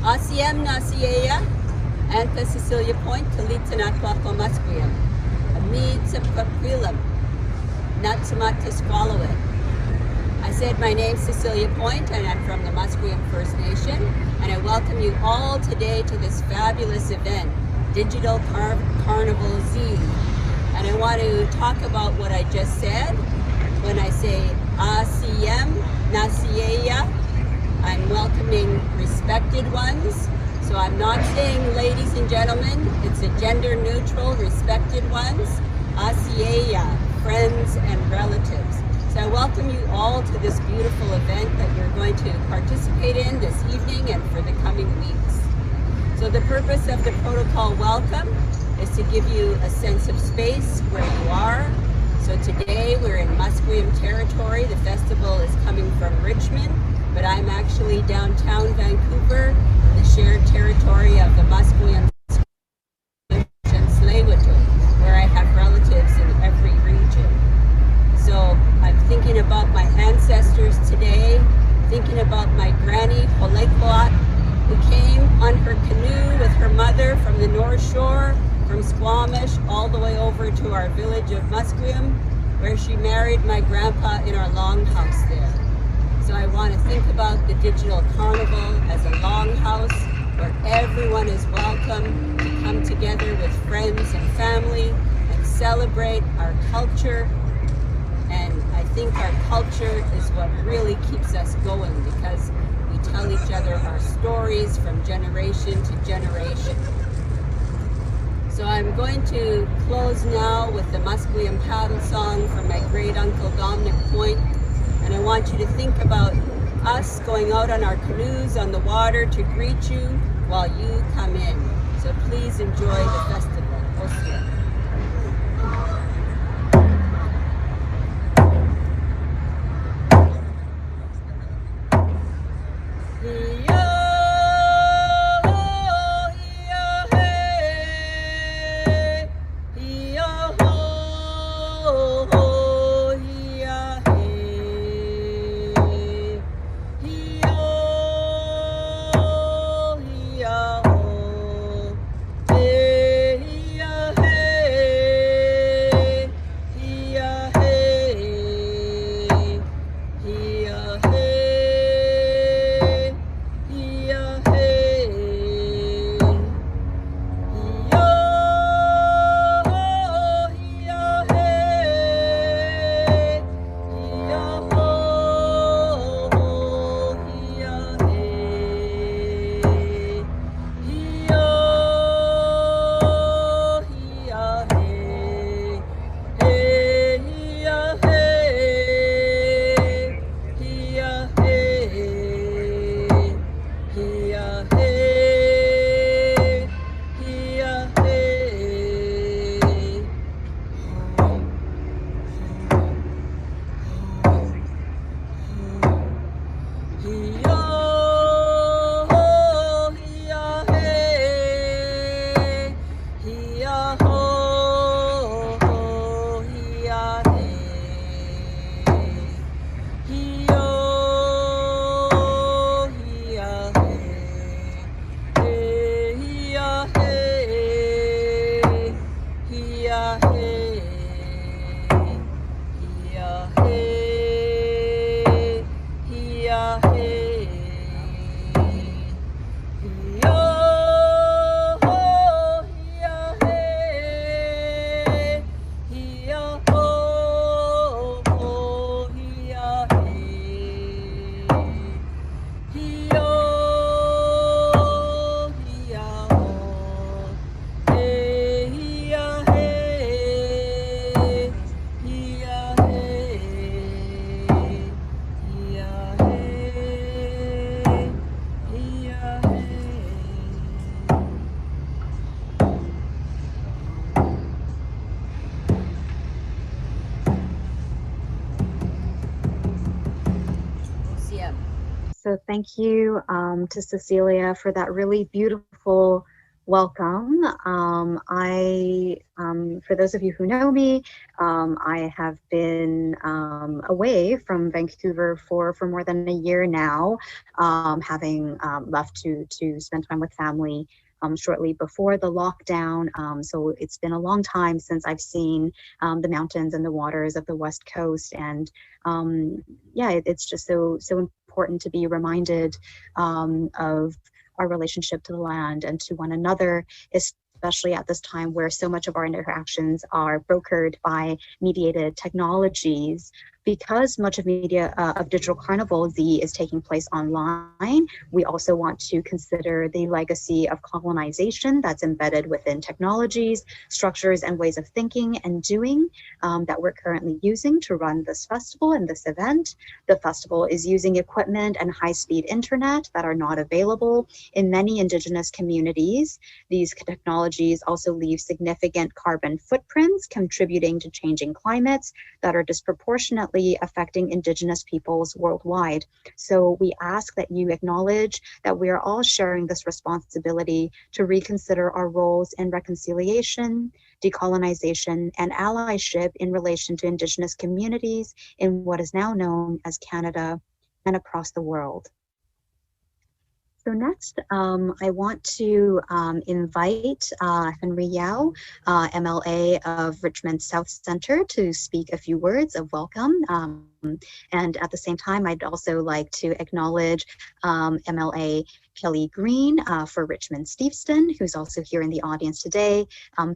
ACM Nasiea, Anta Cecilia Point, Talitanatwako Musqueam, Amid Subquaquilam, Natsumatisqualawit. I said my name's Cecilia Point and I'm from the Musqueam First Nation, and I welcome you all today to this fabulous event, Digital Carnival Z. And I want to talk about what I just said. When I say ACM Nasiea, I'm welcoming respected ones. So I'm not saying ladies and gentlemen, it's a gender neutral, respected ones. ACEA, friends and relatives. So I welcome you all to this beautiful event that you're going to participate in this evening and for the coming weeks. So the purpose of the protocol welcome is to give you a sense of space where you are. So today we're in Musqueam territory. The festival is coming from Richmond, but I'm actually downtown Vancouver in the shared territory of the Musqueam and Tsleil-Waututh, where I have relatives in every region. So I'm thinking about my ancestors today, thinking about my granny, Holekwat, who came on her canoe with her mother from the North Shore, from Squamish, all the way over to our village of Musqueam, where she married my grandpa in our longhouse there. So I want to think about the Digital Carnival as a longhouse where everyone is welcome to come together with friends and family and celebrate our culture. And I think our culture is what really keeps us going, because we tell each other our stories from generation to generation. So I'm going to close now with the Musqueam paddle song from my great uncle Dominic Point. And I want you to think about us going out on our canoes on the water to greet you while you come in. So please enjoy the festival. We'll see you. So thank you to Cecilia for that really beautiful welcome. For those of you who know me, I have been away from Vancouver for more than a year now, having left to spend time with family shortly before the lockdown. So it's been a long time since I've seen the mountains and the waters of the West Coast, and yeah, it's just so important to be reminded of our relationship to the land and to one another, especially at this time where so much of our interactions are brokered by mediated technologies. Because much of of Digital Carnival Z is taking place online, we also want to consider the legacy of colonization that's embedded within technologies, structures, and ways of thinking and doing that we're currently using to run this festival and this event. The festival is using equipment and high-speed internet that are not available in many Indigenous communities. These technologies also leave significant carbon footprints, contributing to changing climates that are disproportionately affecting Indigenous peoples worldwide. So we ask that you acknowledge that we are all sharing this responsibility to reconsider our roles in reconciliation, decolonization, and allyship in relation to Indigenous communities in what is now known as Canada and across the world. So next, I want to invite Henry Yao, MLA of Richmond South Centre, to speak a few words of welcome. And at the same time, I'd also like to acknowledge MLA Kelly Green for Richmond Steveston, who's also here in the audience today.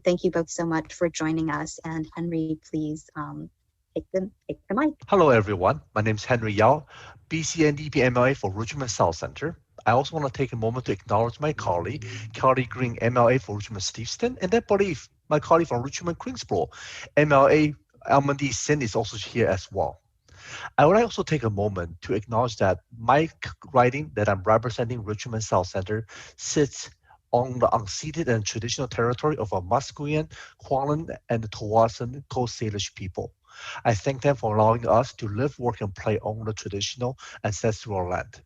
Thank you both so much for joining us. And Henry, please take the mic. Hello, everyone. My name is Henry Yao, BCNDP MLA for Richmond South Centre. I also want to take a moment to acknowledge my colleague, Kelly Green, MLA for Richmond Steveston, and I believe my colleague from Richmond Queensborough, MLA Almond Sin is also here as well. I would also take a moment to acknowledge that my riding that I'm representing, Richmond South Centre, sits on the unceded and traditional territory of our Musqueam, Kwanglen, and Tawasan Coast Salish people. I thank them for allowing us to live, work, and play on the traditional ancestral land.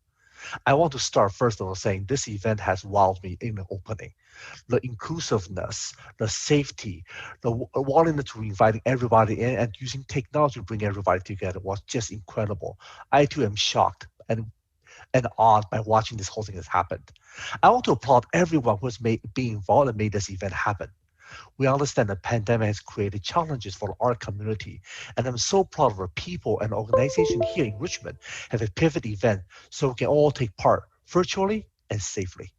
I want to start first of all saying this event has wowed me in the opening. The inclusiveness, the safety, the willingness to inviting everybody in and using technology to bring everybody together was just incredible. I too am shocked and awed by watching this whole thing has happened. I want to applaud everyone who has been involved and made this event happen. We understand the pandemic has created challenges for the art community, and I'm so proud of our people and organization here in Richmond have a pivot event so we can all take part virtually and safely.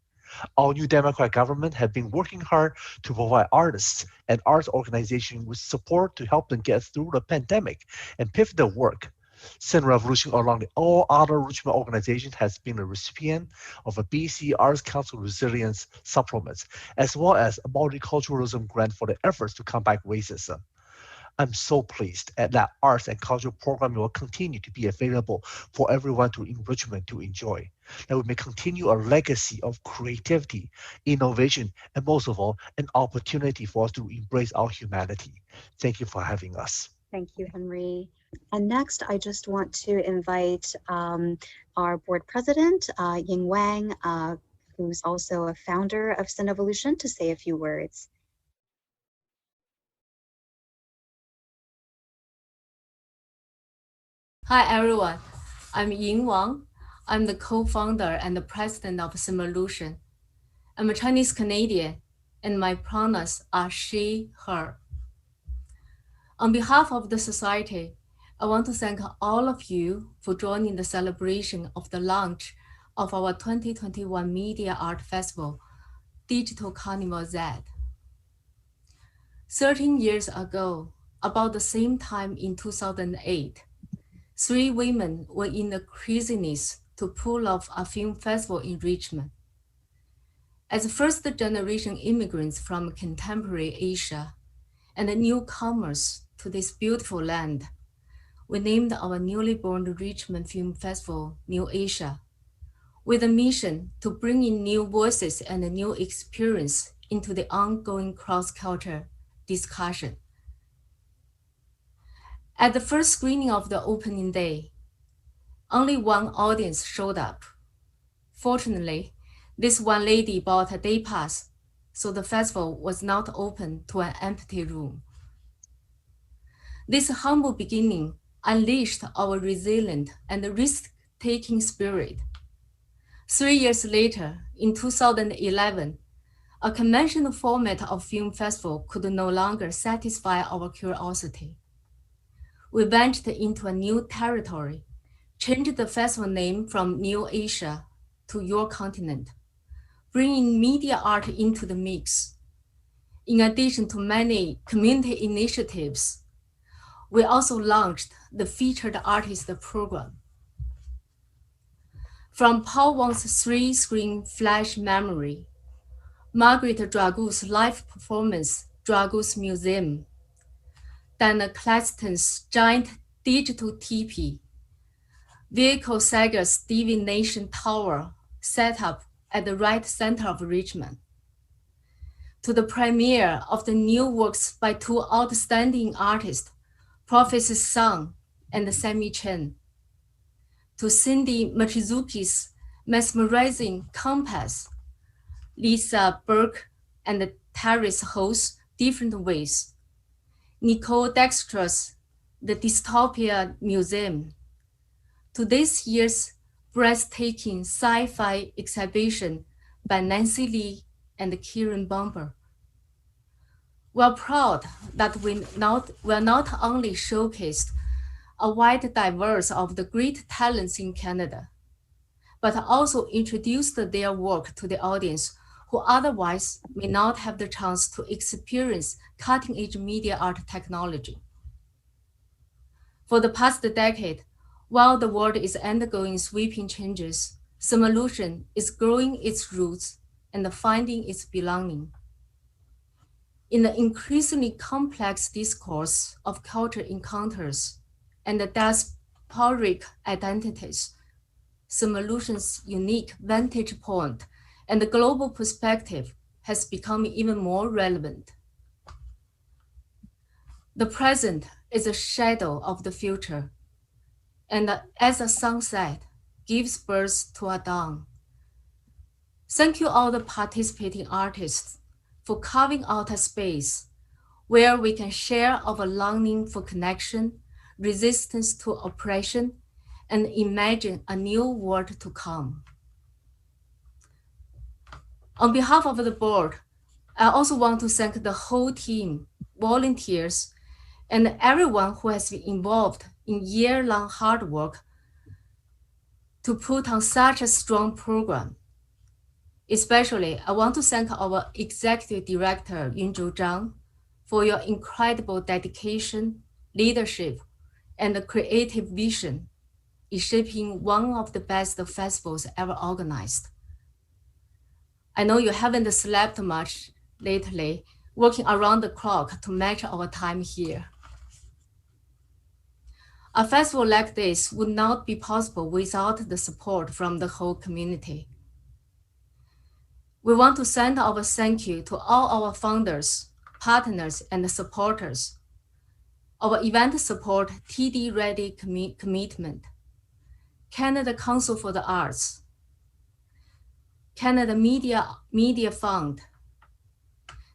Our new Democratic government have been working hard to provide artists and arts organizations with support to help them get through the pandemic and pivot their work. Cinevolution, along with all other Richmond organizations, has been a recipient of a BC Arts Council Resilience Supplements, as well as a multiculturalism grant for the efforts to combat racism. I'm so pleased that arts and cultural programming will continue to be available for everyone to in Richmond to enjoy. That we may continue a legacy of creativity, innovation, and most of all, an opportunity for us to embrace our humanity. Thank you for having us. Thank you, Henry. And next, I just want to invite our board president, Ying Wang, who's also a founder of Cinevolution, to say a few words. Hi everyone, I'm Ying Wang. I'm the co-founder and the president of Cinevolution. I'm a Chinese Canadian and my pronouns are she, her. On behalf of the society, I want to thank all of you for joining the celebration of the launch of our 2021 Media Art Festival, Digital Carnival Z. 13 years ago, about the same time in 2008, 3 women were in the craziness to pull off a film festival in Richmond. As first-generation immigrants from contemporary Asia and newcomers to this beautiful land, we named our newly born Richmond Film Festival New Asia, with a mission to bring in new voices and a new experience into the ongoing cross-cultural discussion. At the first screening of the opening day, only one audience showed up. Fortunately, this one lady bought a day pass, so the festival was not open to an empty room. This humble beginning unleashed our resilient and risk-taking spirit. 3 years later, in 2011, a conventional format of film festival could no longer satisfy our curiosity. We ventured into a new territory, changed the festival name from New Asia to Your Continent, bringing media art into the mix. In addition to many community initiatives, we also launched the Featured Artist Program. From Paul Wong's 3-screen flash memory, Margaret Dragoo's live performance, Dragoo's Museum, Dana Claxton's giant digital teepee, Vehicle Saga's Divination Tower set up at the right center of Richmond, to the premiere of the new works by two outstanding artists, Professor Song and Sammy Chen, to Cindy Machizuki's mesmerizing Compass, Lisa Burke and Terrace Ho's Different Ways, Nicole Dextra's The Dystopia Museum, to this year's breathtaking sci-fi exhibition by Nancy Lee and Kiran Bhumber. We're proud that we not only showcased a wide diverse of the great talents in Canada, but also introduced their work to the audience who otherwise may not have the chance to experience cutting-edge media art technology. For the past decade, while the world is undergoing sweeping changes, Cinevolution is growing its roots and finding its belonging. In the increasingly complex discourse of culture encounters and the diasporic identities, Cinevolution's unique vantage point and the global perspective has become even more relevant. The present is a shadow of the future, and as a sunset gives birth to a dawn. Thank you all the participating artists for carving out a space where we can share our longing for connection, resistance to oppression, and imagine a new world to come. On behalf of the board, I also want to thank the whole team, volunteers, and everyone who has been involved in year-long hard work to put on such a strong program. Especially, I want to thank our Executive Director, Yunzhou Zhang, for your incredible dedication, leadership, and creative vision in shaping one of the best festivals ever organized. I know you haven't slept much lately, working around the clock to match our time here. A festival like this would not be possible without the support from the whole community. We want to send our thank you to all our founders, partners, and supporters, our event support TD Ready commitment, Canada Council for the Arts, Canada Media Fund,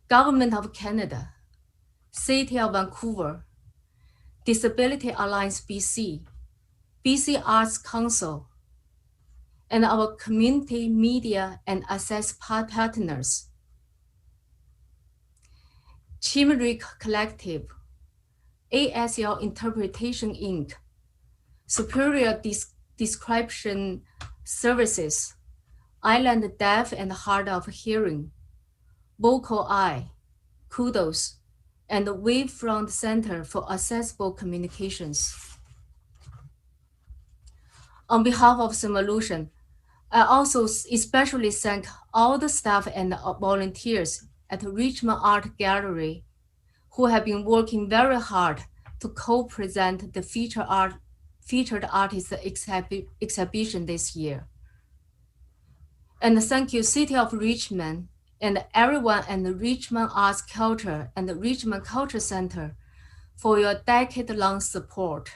Government of Canada, City of Vancouver, Disability Alliance BC, BC Arts Council, and our community media and access partners, Chimeric Collective, ASL Interpretation Inc., Superior Description Services, Island Deaf and Hard of Hearing, Vocal Eye, Kudos, and the Wavefront Center for Accessible Communications. On behalf of Cinevolution, I also especially thank all the staff and volunteers at Richmond Art Gallery who have been working very hard to co-present the featured artist exhibition this year. And thank you, City of Richmond, and everyone at the Richmond Arts Culture and the Richmond Culture Center for your decade-long support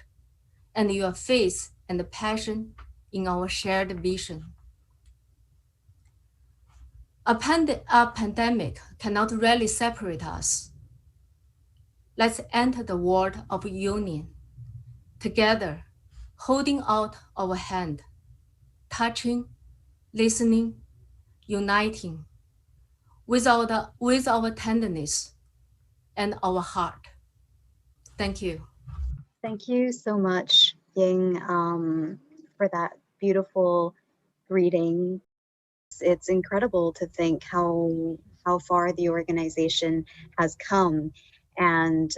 and your faith and passion in our shared vision. A pandemic cannot really separate us. Let's enter the world of union, together, holding out our hand, touching, listening, uniting, with our tenderness and our heart. Thank you. Thank you so much, Ying, for that beautiful greeting. It's incredible to think how far the organization has come, and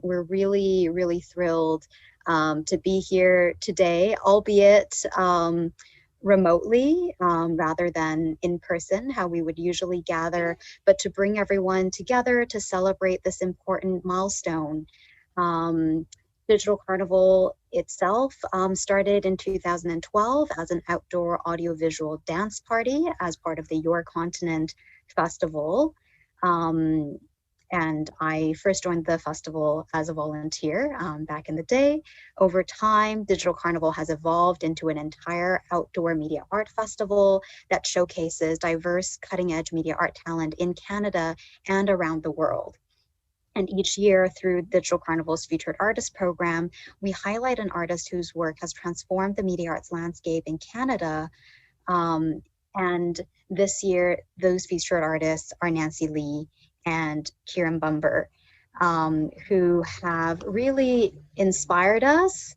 we're really thrilled to be here today, albeit remotely rather than in person, how we would usually gather, but to bring everyone together to celebrate this important milestone. Digital Carnival itself started in 2012 as an outdoor audiovisual dance party as part of the Your Continent Festival. And I first joined the festival as a volunteer back in the day. Over time, Digital Carnival has evolved into an entire outdoor media art festival that showcases diverse cutting-edge media art talent in Canada and around the world. And each year through Digital Carnival's Featured Artist program, we highlight an artist whose work has transformed the media arts landscape in Canada. And this year, those featured artists are Nancy Lee and Kiran Bhumber, who have really inspired us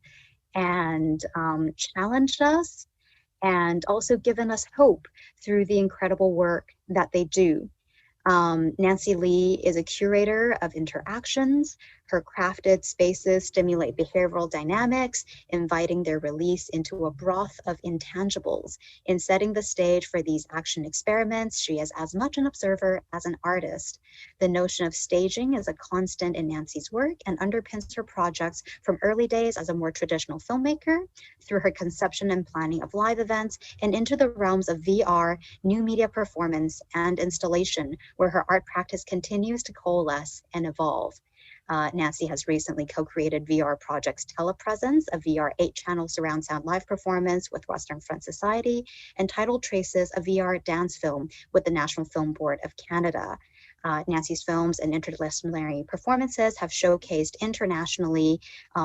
and challenged us, and also given us hope through the incredible work that they do. Nancy Lee is a curator of interactions. Her crafted spaces stimulate behavioral dynamics, inviting their release into a broth of intangibles. In setting the stage for these action experiments, she is as much an observer as an artist. The notion of staging is a constant in Nancy's work and underpins her projects from early days as a more traditional filmmaker, through her conception and planning of live events, and into the realms of VR, new media performance, and installation, where her art practice continues to coalesce and evolve. Nancy has recently co-created VR projects Telepresence, a VR 8-channel surround sound live performance with Western Front Society, and Tidal Traces, a VR dance film with the National Film Board of Canada. Nancy's films and interdisciplinary performances have showcased internationally,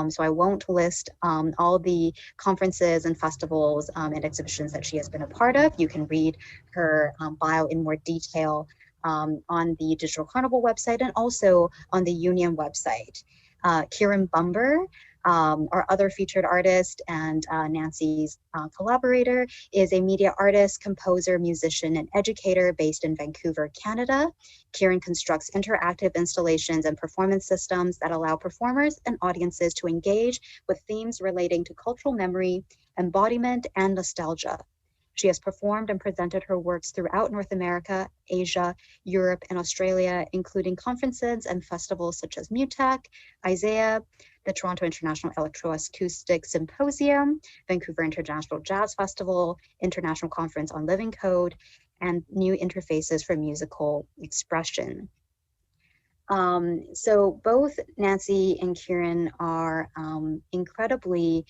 so I won't list all the conferences and festivals and exhibitions that she has been a part of. You can read her bio in more detail on the Digital Carnival website and also on the Union website. Kiran Bhumber, our other featured artist and Nancy's collaborator, is a media artist, composer, musician, and educator based in Vancouver, Canada. Kiran constructs interactive installations and performance systems that allow performers and audiences to engage with themes relating to cultural memory, embodiment, and nostalgia. She has performed and presented her works throughout North America, Asia, Europe, and Australia, including conferences and festivals such as MUTEC, Isaiah, the Toronto International Electroacoustic Symposium, Vancouver International Jazz Festival, International Conference on Living Code, and New Interfaces for Musical Expression. So both Nancy and Kiran are incredibly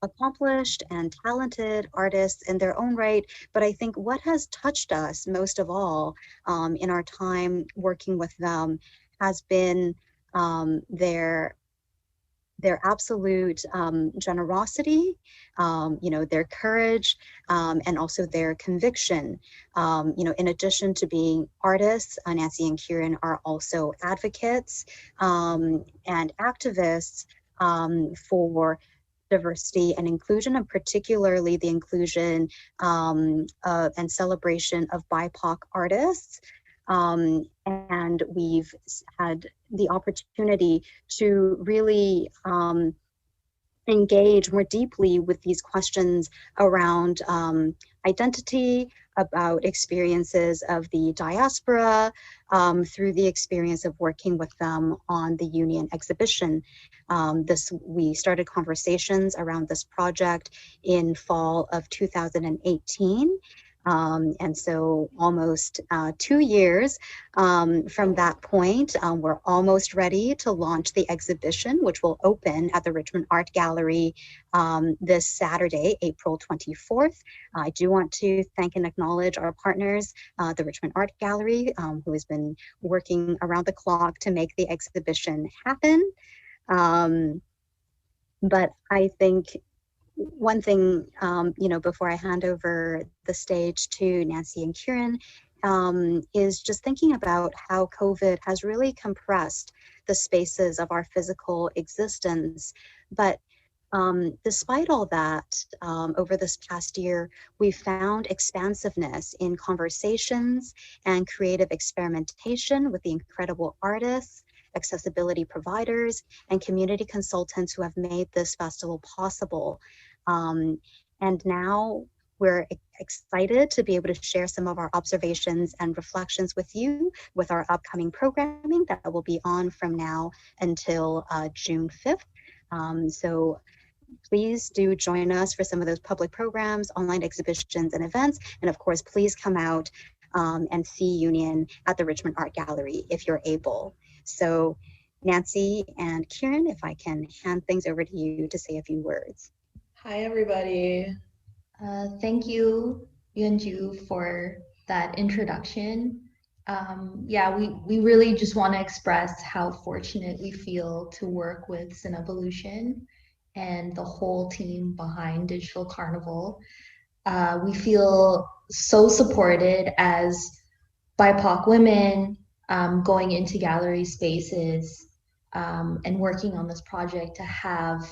accomplished and talented artists in their own right, but I think what has touched us most of all in our time working with them has been their absolute generosity, their courage, and also their conviction. In addition to being artists, Nancy and Kiran are also advocates and activists for diversity and inclusion, and particularly the inclusion and celebration of BIPOC artists. And we've had the opportunity to really engage more deeply with these questions around identity, about experiences of the diaspora, through the experience of working with them on the Union exhibition. We started conversations around this project in fall of 2018. And so almost 2 years from that point, we're almost ready to launch the exhibition, which will open at the Richmond Art Gallery this Saturday, April 24th. I do want to thank and acknowledge our partners, the Richmond Art Gallery, who has been working around the clock to make the exhibition happen. But I think one thing, before I hand over the stage to Nancy and Kiran, is just thinking about how COVID has really compressed the spaces of our physical existence. But despite all that, over this past year, we found expansiveness in conversations and creative experimentation with the incredible artists, accessibility providers, and community consultants who have made this festival possible. And now we're excited to be able to share some of our observations and reflections with you with our upcoming programming that will be on from now until June 5th. So please do join us for some of those public programs, online exhibitions and events. And of course, please come out and see Union at the Richmond Art Gallery if you're able. So Nancy and Kiran, if I can hand things over to you to say a few words. Hi, everybody. Thank you, Yunju, for that introduction. We really just want to express how fortunate we feel to work with Cinevolution and the whole team behind Digital Carnival. We feel so supported as BIPOC women going into gallery spaces and working on this project to have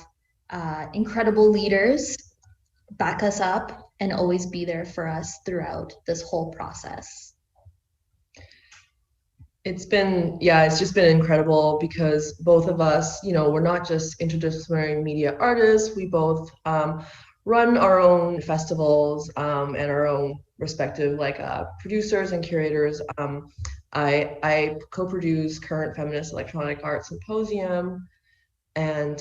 incredible leaders back us up and always be there for us throughout this whole process. It's just been incredible because both of us, we're not just interdisciplinary media artists. We both run our own festivals and our own respective producers and curators. I co-produce Current Feminist Electronic Art Symposium, and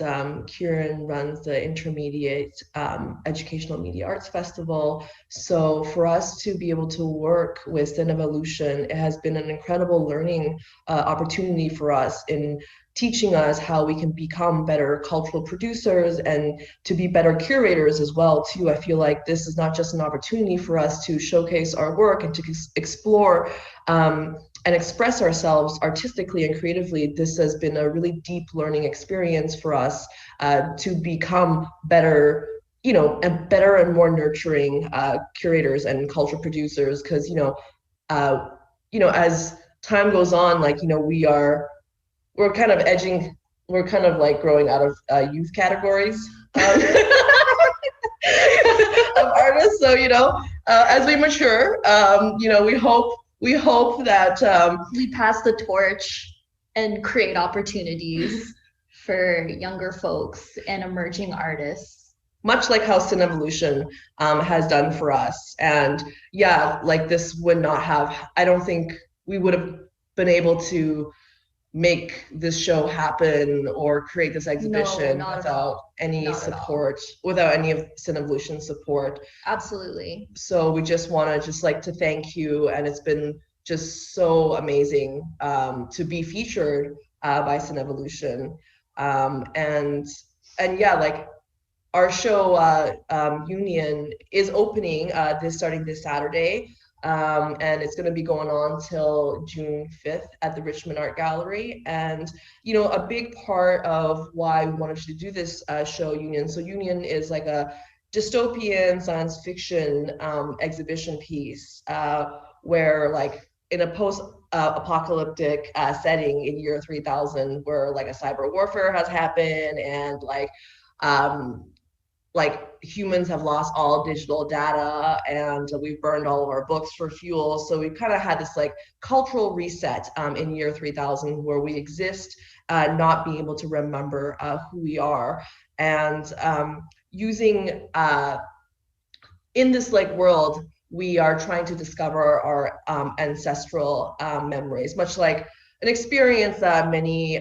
Kiran runs the Intermediate Educational Media Arts Festival. So for us to be able to work with Cinevolution, it has been an incredible learning opportunity for us in teaching us how we can become better cultural producers and to be better curators as well too. I feel like this is not just an opportunity for us to showcase our work and to explore and express ourselves artistically and creatively. This has been a really deep learning experience for us to become better, and better and more nurturing curators and cultural producers. Because as time goes on, we're kind of like growing out of youth categories of artists. So as we mature, we hope that we pass the torch and create opportunities for younger folks and emerging artists. Much like how Cinevolution has done for us. And this would not have, I don't think we would have been able to make this show happen or create this exhibition without any support, without any of Cinevolution's support. Absolutely. So we just want to thank you, and it's been just so amazing to be featured by Cinevolution. Our show Union is opening starting this Saturday. And it's going to be going on till June 5th at the Richmond Art Gallery. And, a big part of why we wanted to do this show, Union. So Union is like a dystopian science fiction exhibition piece where in a post-apocalyptic setting in year 3000 where a cyber warfare has happened and humans have lost all digital data and we've burned all of our books for fuel. So we've kind of had this cultural reset in year 3000 where we exist, not being able to remember who we are. And using, in this world, we are trying to discover our ancestral memories, much like an experience that many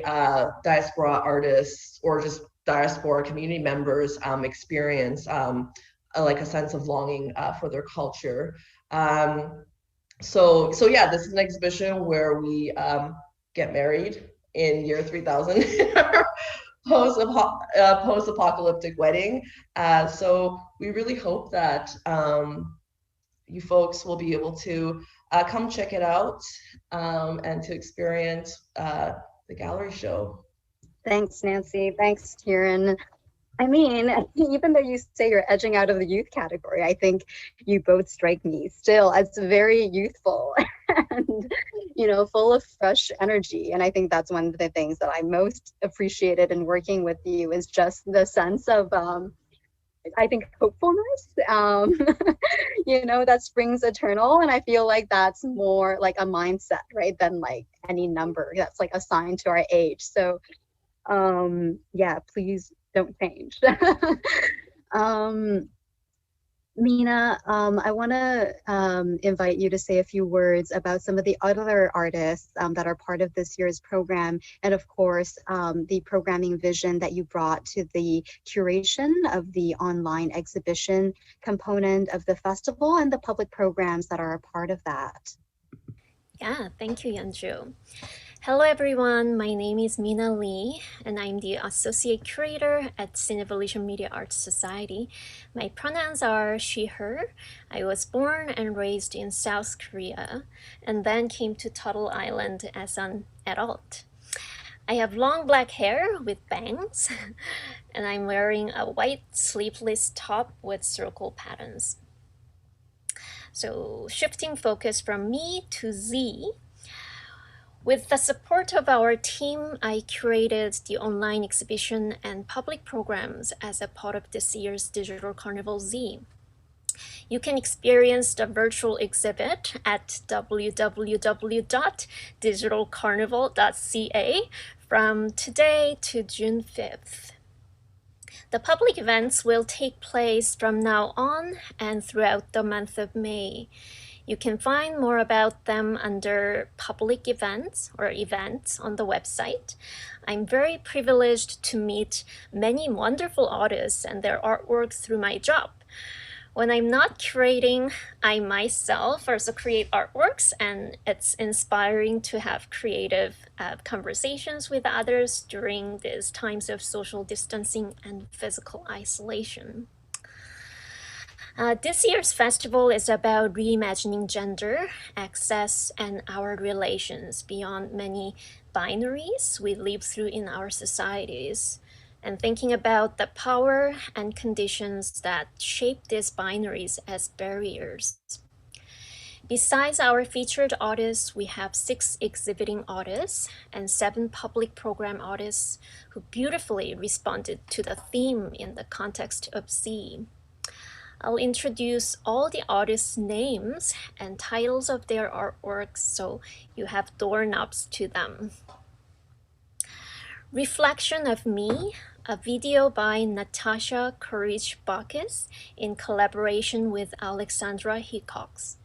diaspora artists or just diaspora community members experience, a sense of longing for their culture. So yeah, this is an exhibition where we get married in year 3000 post-apocalyptic wedding. So we really hope that you folks will be able to come check it out and to experience the gallery show. Thanks, Nancy. Thanks, Kiran. I mean, even though you say you're edging out of the youth category, I think you both strike me still as very youthful and, you know, full of fresh energy. And I think that's one of the things that I most appreciated in working with you is just the sense of, I think, hopefulness, you know, that springs eternal. And I feel like that's more like a mindset, right, than like any number that's like assigned to our age. So yeah, please don't change. Mina, I want to invite you to say a few words about some of the other artists that are part of this year's program, and of course, the programming vision that you brought to the curation of the online exhibition component of the festival and the public programs that are a part of that. Yeah, thank you, Yanju. Hello everyone, my name is Mina Lee and I'm the Associate Curator at Cinevolution Media Arts Society. My pronouns are she, her. I was born and raised in South Korea and then came to Tuttle Island as an adult. I have long black hair with bangs and I'm wearing a white sleeveless top with circle patterns. So shifting focus from me to Z, with the support of our team, I curated the online exhibition and public programs as a part of this year's Digital Carnival Z. You can experience the virtual exhibit at www.digitalcarnival.ca from today to June 5th. The public events will take place from now on and throughout the month of May. You can find more about them under public events or events on the website. I'm very privileged to meet many wonderful artists and their artwork through my job. When I'm not curating, I myself also create artworks, and it's inspiring to have creative conversations with others during these times of social distancing and physical isolation. This year's festival is about reimagining gender, access, and our relations beyond many binaries we live through in our societies, and thinking about the power and conditions that shape these binaries as barriers. Besides our featured artists, we have 6 exhibiting artists and 7 public program artists who beautifully responded to the theme in the context of Z. I'll introduce all the artists' names and titles of their artworks so you have doorknobs to them. Reflection of Me, a video by Natasha Courage-Bacchus in collaboration with Alexandra Hickox.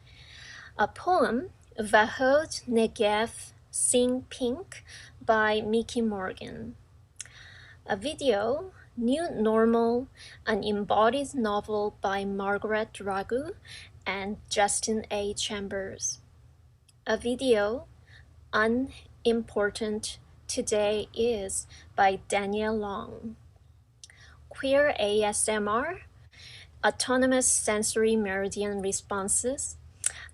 A poem, Vahod Negev Sing Pink by Mickey Morgan. A video, New Normal, an embodied novel by Margaret Ragu and Justin A. Chambers. A video, Unimportant Today Is by Danielle Long. Queer ASMR, Autonomous Sensory Meridian Responses,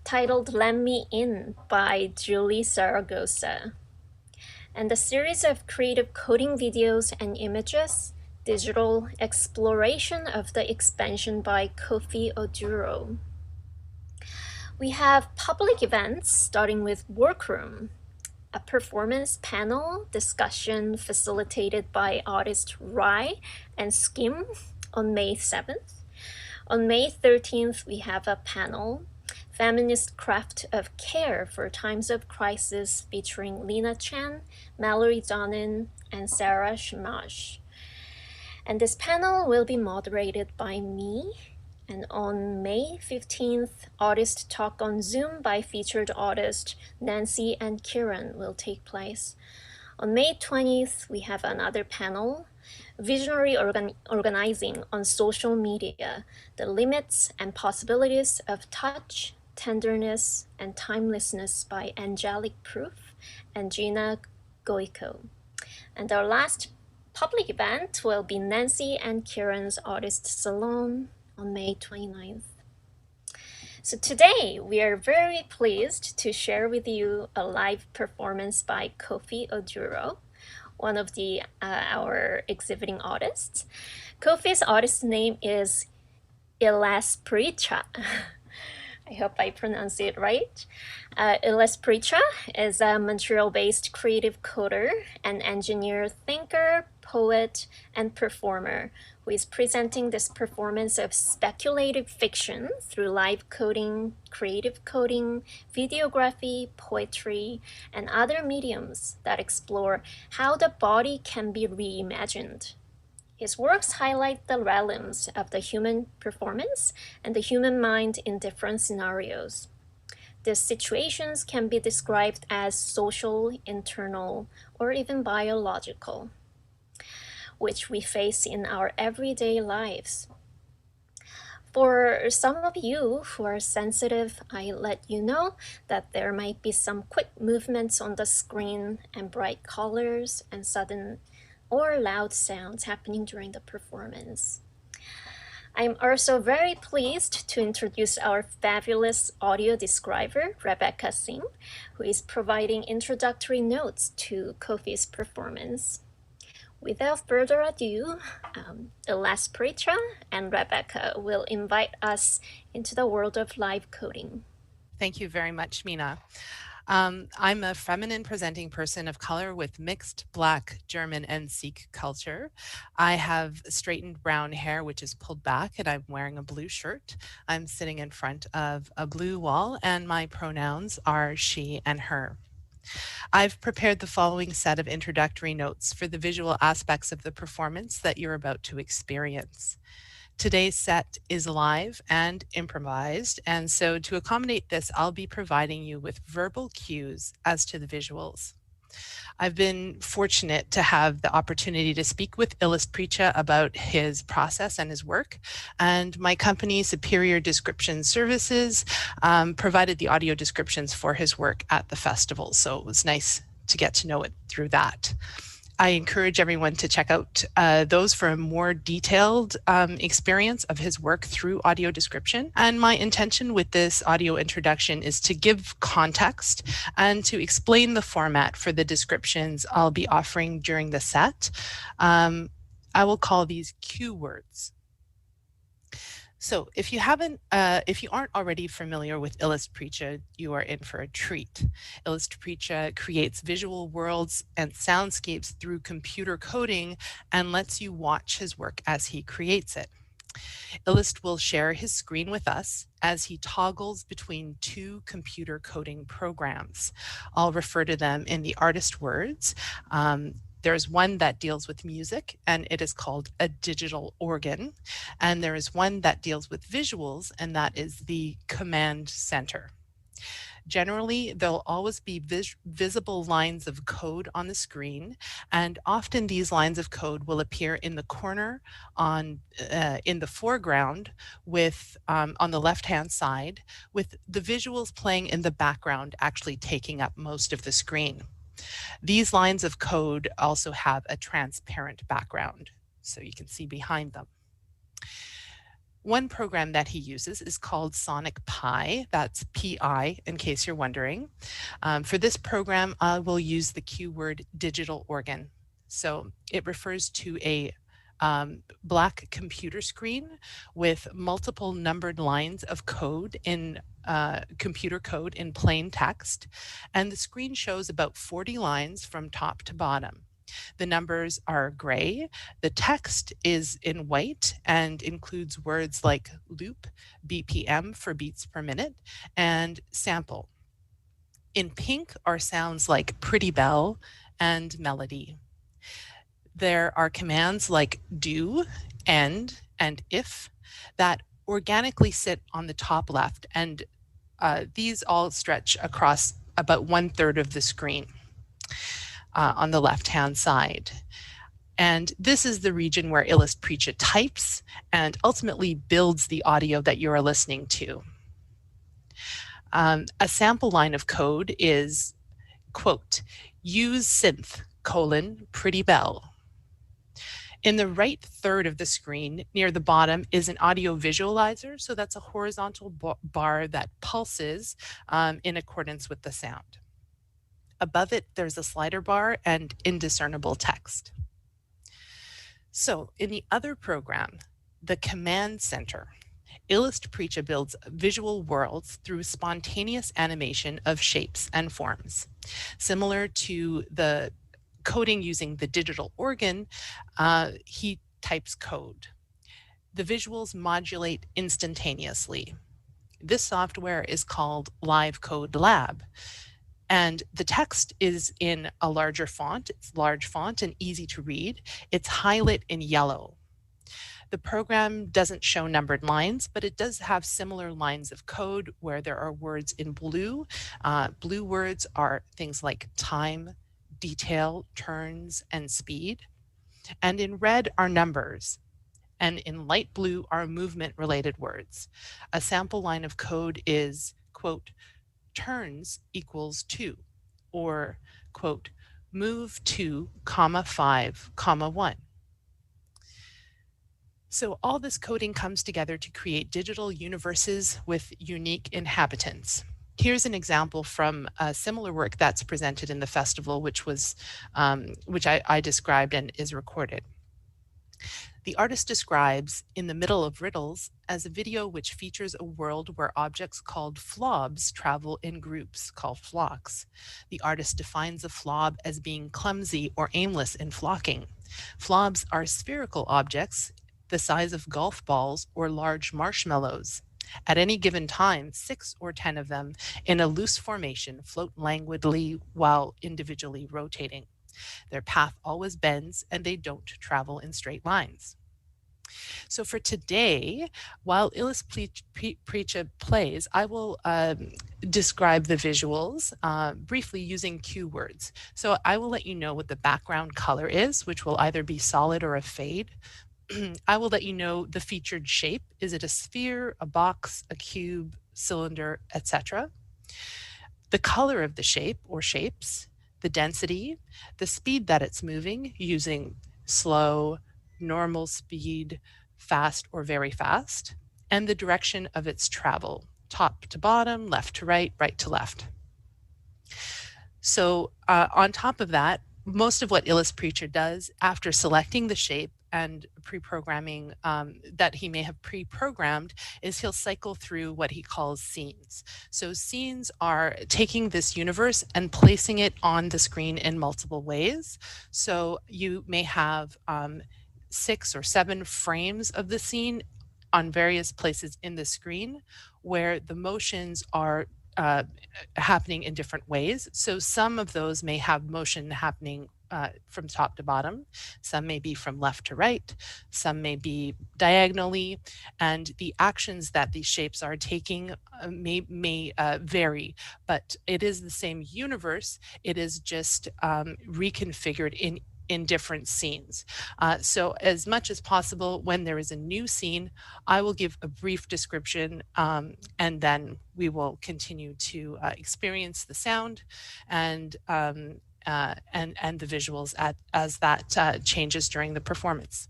titled Let Me In by Julie Zaragoza. And a series of creative coding videos and images, Digital Exploration of the Expansion by Kofi Oduro. We have public events starting with Workroom, a performance panel discussion facilitated by artist Rai and Skim on May 7th. On May 13th, we have a panel, Feminist Craft of Care for Times of Crisis, featuring Lena Chan, Mallory Donin, and Sarah Shamash. And this panel will be moderated by me. And on May 15th, Artist Talk on Zoom by featured artist Nancy and Kiran will take place. On May 20th, we have another panel, Visionary Organizing on Social Media, the Limits and Possibilities of Touch, Tenderness, and Timelessness by Angelic Proof and Gina Goico. And our last public event will be Nancy and Kiran's Artist Salon on May 29th. So today we are very pleased to share with you a live performance by Kofi Oduro, one of our exhibiting artists. Kofi's artist name is Illest Preacha. I hope I pronounced it right. Illest Preacha is a Montreal-based creative coder and engineer, thinker, poet, and performer who is presenting this performance of speculative fiction through live coding, creative coding, videography, poetry, and other mediums that explore how the body can be reimagined. His works highlight the realms of the human performance and the human mind in different scenarios. These situations can be described as social, internal, or even biological, which we face in our everyday lives. For some of you who are sensitive, I let you know that there might be some quick movements on the screen and bright colors and sudden or loud sounds happening during the performance. I'm also very pleased to introduce our fabulous audio describer, Rebecca Singh, who is providing introductory notes to Kofi's performance. Without further ado, Illest Preacha and Rebecca will invite us into the world of live coding. Thank you very much, Mina. I'm a feminine presenting person of color with mixed Black, German, and Sikh culture. I have straightened brown hair, which is pulled back, and I'm wearing a blue shirt. I'm sitting in front of a blue wall, and my pronouns are she and her. I've prepared the following set of introductory notes for the visual aspects of the performance that you're about to experience. Today's set is live and improvised, and so to accommodate this, I'll be providing you with verbal cues as to the visuals. I've been fortunate to have the opportunity to speak with Illestpreacha about his process and his work, and my company, Superior Description Services, provided the audio descriptions for his work at the festival, so it was nice to get to know it through that. I encourage everyone to check out those for a more detailed experience of his work through audio description. And my intention with this audio introduction is to give context and to explain the format for the descriptions I'll be offering during the set. I will call these cue words. So if you aren't already familiar with Illestpreacha, you are in for a treat. Illestpreacha creates visual worlds and soundscapes through computer coding and lets you watch his work as he creates it. Illest will share his screen with us as he toggles between two computer coding programs. I'll refer to them in the artist words. There's one that deals with music, and it is called a digital organ. And there is one that deals with visuals, and that is the command center. Generally, there'll always be visible lines of code on the screen, and often these lines of code will appear in the corner in the foreground with on the left-hand side, with the visuals playing in the background actually taking up most of the screen. These lines of code also have a transparent background, so you can see behind them. One program that he uses is called Sonic Pi, that's P-I in case you're wondering. For this program, I will use the keyword digital organ. So it refers to a black computer screen with multiple numbered lines of code in computer code in plain text, and the screen shows about 40 lines from top to bottom. The numbers are gray, the text is in white and includes words like loop, BPM for beats per minute, and sample. In pink are sounds like pretty bell and melody. There are commands like do, end, and if that organically sit on the top left, and these all stretch across about 1/3 of the screen on the left-hand side. And this is the region where Illestpreacha types and ultimately builds the audio that you are listening to. A sample line of code is, quote, use synth, pretty bell. In the right third of the screen, near the bottom, is an audio visualizer. So that's a horizontal bar that pulses in accordance with the sound. Above it, there's a slider bar and indiscernible text. So in the other program, the command center, Illestpreacha builds visual worlds through spontaneous animation of shapes and forms. Similar to the coding using the digital organ, he types code. The visuals modulate instantaneously. This software is called Live Code Lab. And the text is in a larger font. It's large font and easy to read. It's highlighted in yellow. The program doesn't show numbered lines, but it does have similar lines of code where there are words in blue. Blue words are things like time, detail, turns, and speed. And in red are numbers. And in light blue are movement-related words. A sample line of code is, quote, turns equals 2, or, quote, move 2, 5, 1. So all this coding comes together to create digital universes with unique inhabitants. Here's an example from a similar work that's presented in the festival, which I described and is recorded. The artist describes In the Middle of Riddles as a video which features a world where objects called flobs travel in groups called flocks. The artist defines a flob as being clumsy or aimless in flocking. Flobs are spherical objects the size of golf balls or large marshmallows. At any given time, 6 or 10 of them in a loose formation float languidly while individually rotating. Their path always bends and they don't travel in straight lines. So for today, while Illestpreacha plays, I will describe the visuals briefly using cue words. So I will let you know what the background color is, which will either be solid or a fade. I will let you know the featured shape. Is it a sphere, a box, a cube, cylinder, etc.? The color of the shape or shapes, the density, the speed that it's moving using slow, normal speed, fast or very fast, and the direction of its travel, top to bottom, left to right, right to left. So on top of that, most of what Illestpreacha does after selecting the shape and pre-programming that he may have pre-programmed is he'll cycle through what he calls scenes. So scenes are taking this universe and placing it on the screen in multiple ways. So you may have 6 or 7 frames of the scene on various places in the screen where the motions are happening in different ways. So some of those may have motion happening from top to bottom. Some may be from left to right. Some may be diagonally. And the actions that these shapes are taking may vary, but it is the same universe. It is just reconfigured in different scenes. So as much as possible, when there is a new scene, I will give a brief description and then we will continue to experience the sound and the visuals as that changes during the performance.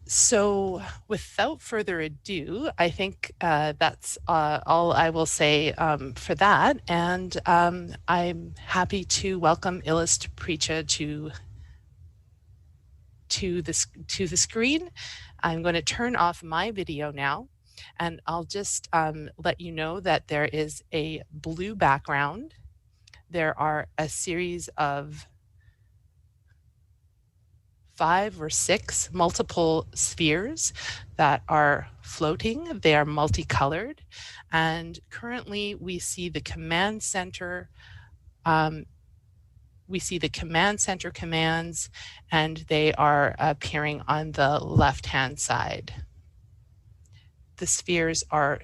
So without further ado, I think that's all I will say for that. And I'm happy to welcome Illestpreacha to the screen. I'm going to turn off my video now, and I'll just let you know that there is a blue background. There are a series of 5 or 6 multiple spheres that are floating. They are multicolored, and currently we see the command center. We see the command center commands, and they are appearing on the left-hand side. The spheres are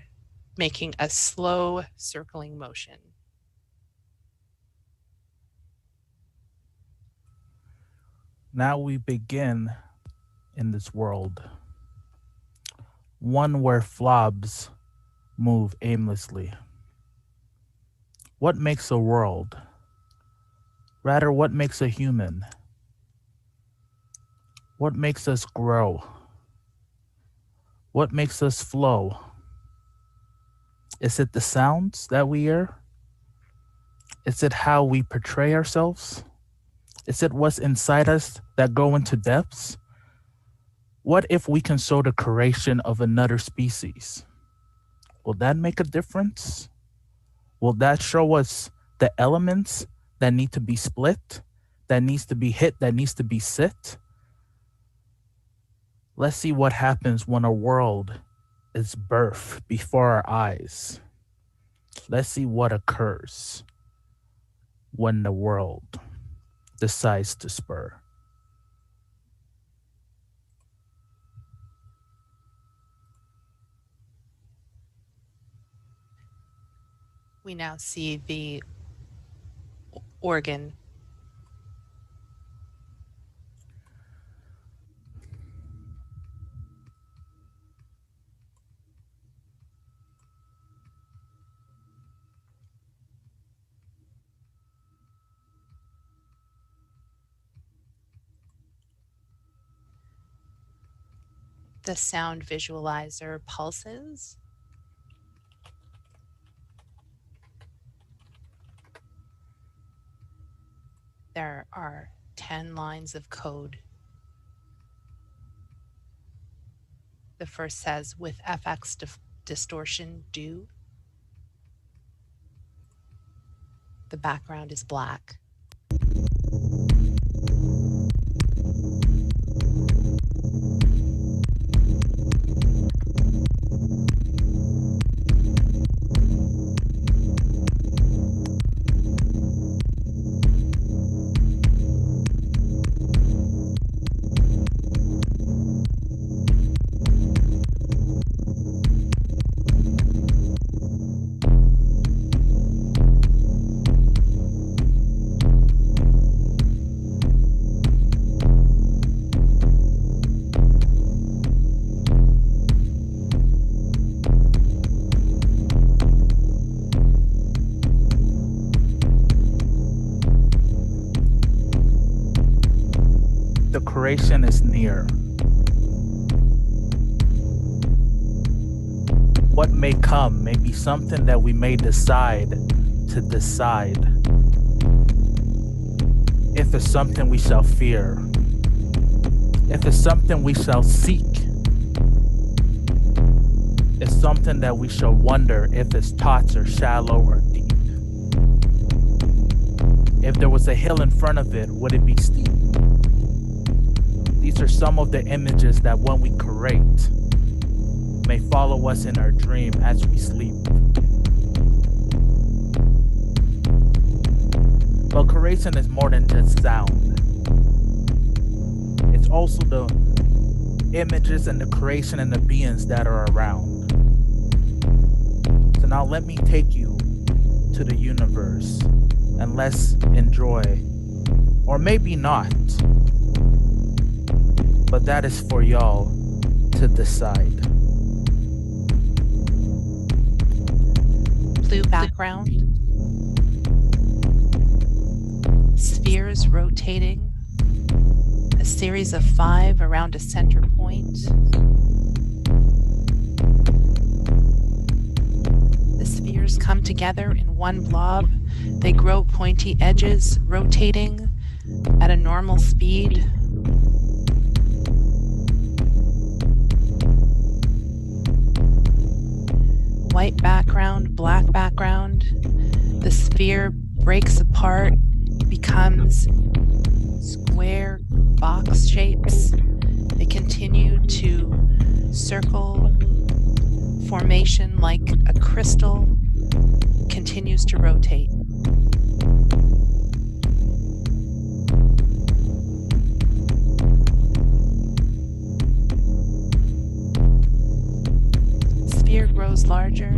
making a slow circling motion. Now we begin in this world, one where flobs move aimlessly? What makes a world? Rather, what makes a human? What makes us grow? What makes us flow? Is it the sounds that we hear? Is it how we portray ourselves? Is it what's inside us that go into depths? What if we can show the creation of another species? Will that make a difference? Will that show us the elements that need to be split, that needs to be hit, that needs to be sit? Let's see what happens when a world is birthed before our eyes. Let's see what occurs when the world decides to spur. We now see the organ. The sound visualizer pulses. There are 10 lines of code. The first says, with FX distortion do. The background is black. Creation is near. What may come may be something that we may decide to decide. If it's something we shall fear, if it's something we shall seek, it's something that we shall wonder if its thoughts are shallow or deep. If there was a hill in front of it, would it be steep? These are some of the images that when we create may follow us in our dream as we sleep. But creation is more than just sound. It's also the images and the creation and the beings that are around. So now let me take you to the universe and let's enjoy, or maybe not, but that is for y'all to decide. Blue background. Spheres rotating. A series of 5 around a center point. The spheres come together in one blob. They grow pointy edges, rotating at a normal speed. White background, black background. The sphere breaks apart, becomes square box shapes. They continue to circle, formation like a crystal continues to rotate. Sphere grows larger,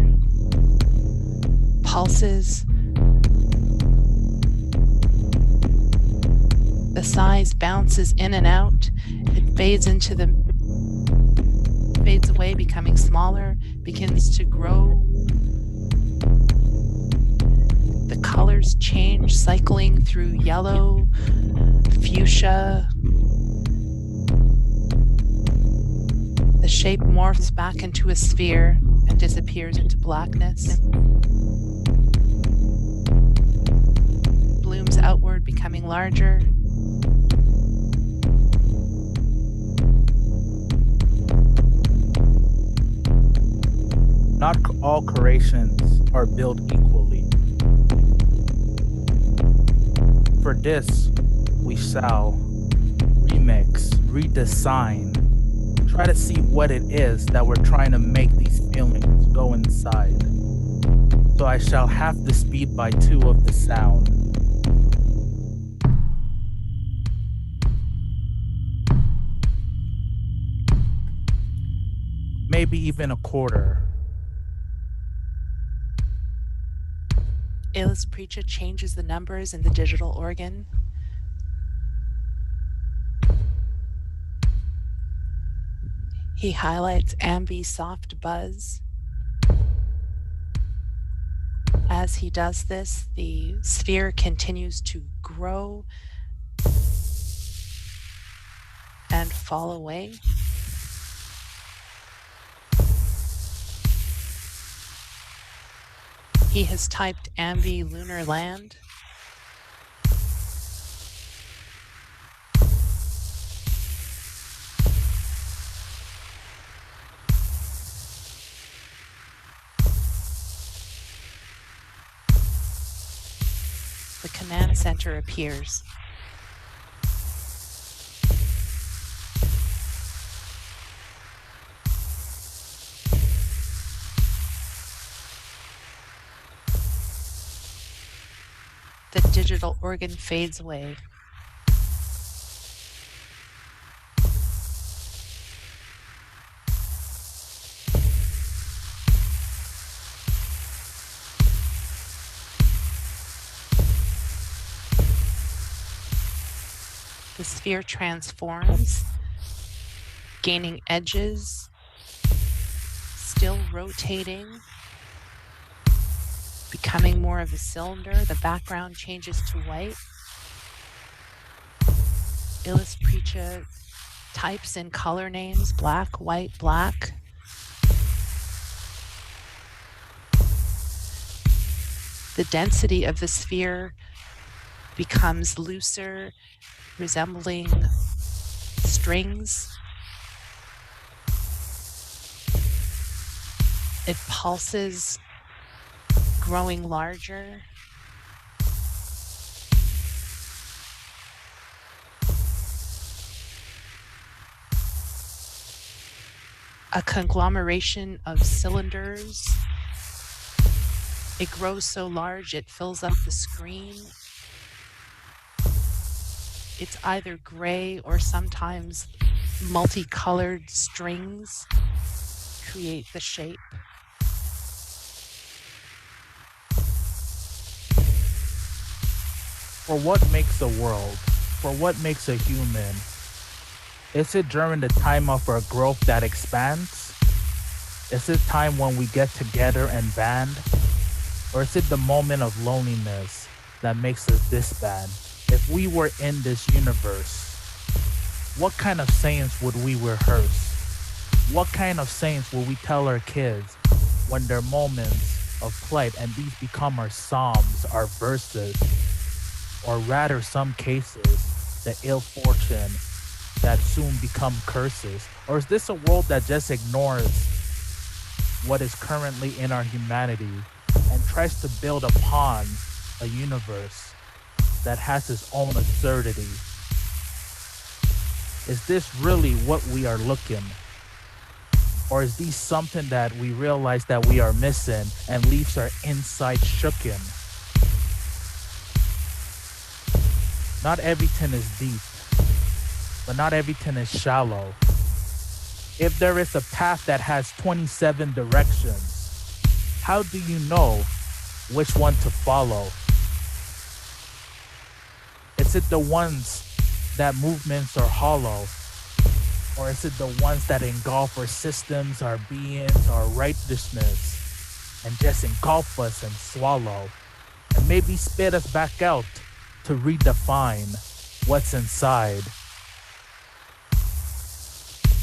pulses. The size bounces in and out. It fades into the fades away, becoming smaller, begins to grow. The colors change, cycling through yellow, fuchsia. The shape morphs back into a sphere and disappears into blackness. Blooms outward, becoming larger. Not all creations are built equally. For this, we shall remix, redesign, try to see what it is that we're trying to make these feelings go inside. So I shall half the speed by 2 of the sound. Maybe even a quarter. Illest Preacha changes the numbers in the digital organ. He highlights ambi soft buzz. As he does this, the sphere continues to grow and fall away. He has typed ambi lunar land. The command center appears. The digital organ fades away. The sphere transforms, gaining edges, still rotating, becoming more of a cylinder. The background changes to white. Illest Preacha types in color names, black, white, black. The density of the sphere becomes looser, resembling strings. It pulses, growing larger. A conglomeration of cylinders. It grows so large it fills up the screen. It's either gray or sometimes multicolored strings create the shape. For what makes a world? For what makes a human? Is it during the time of our growth that expands? Is it time when we get together and band? Or is it the moment of loneliness that makes us disband? If we were in this universe, what kind of sayings would we rehearse? What kind of sayings will we tell our kids when their moments of plight and these become our psalms, our verses, or rather some cases, the ill fortune that soon become curses? Or is this a world that just ignores what is currently in our humanity and tries to build upon a universe that has its own absurdity? Is this really what we are looking? Or is this something that we realize that we are missing and leaves our inside shooken? Not everything is deep, but not everything is shallow. If there is a path that has 27 directions, how do you know which one to follow? Is it the ones that movements are hollow? Or is it the ones that engulf our systems, our beings, our righteousness, and just engulf us and swallow, and maybe spit us back out to redefine what's inside?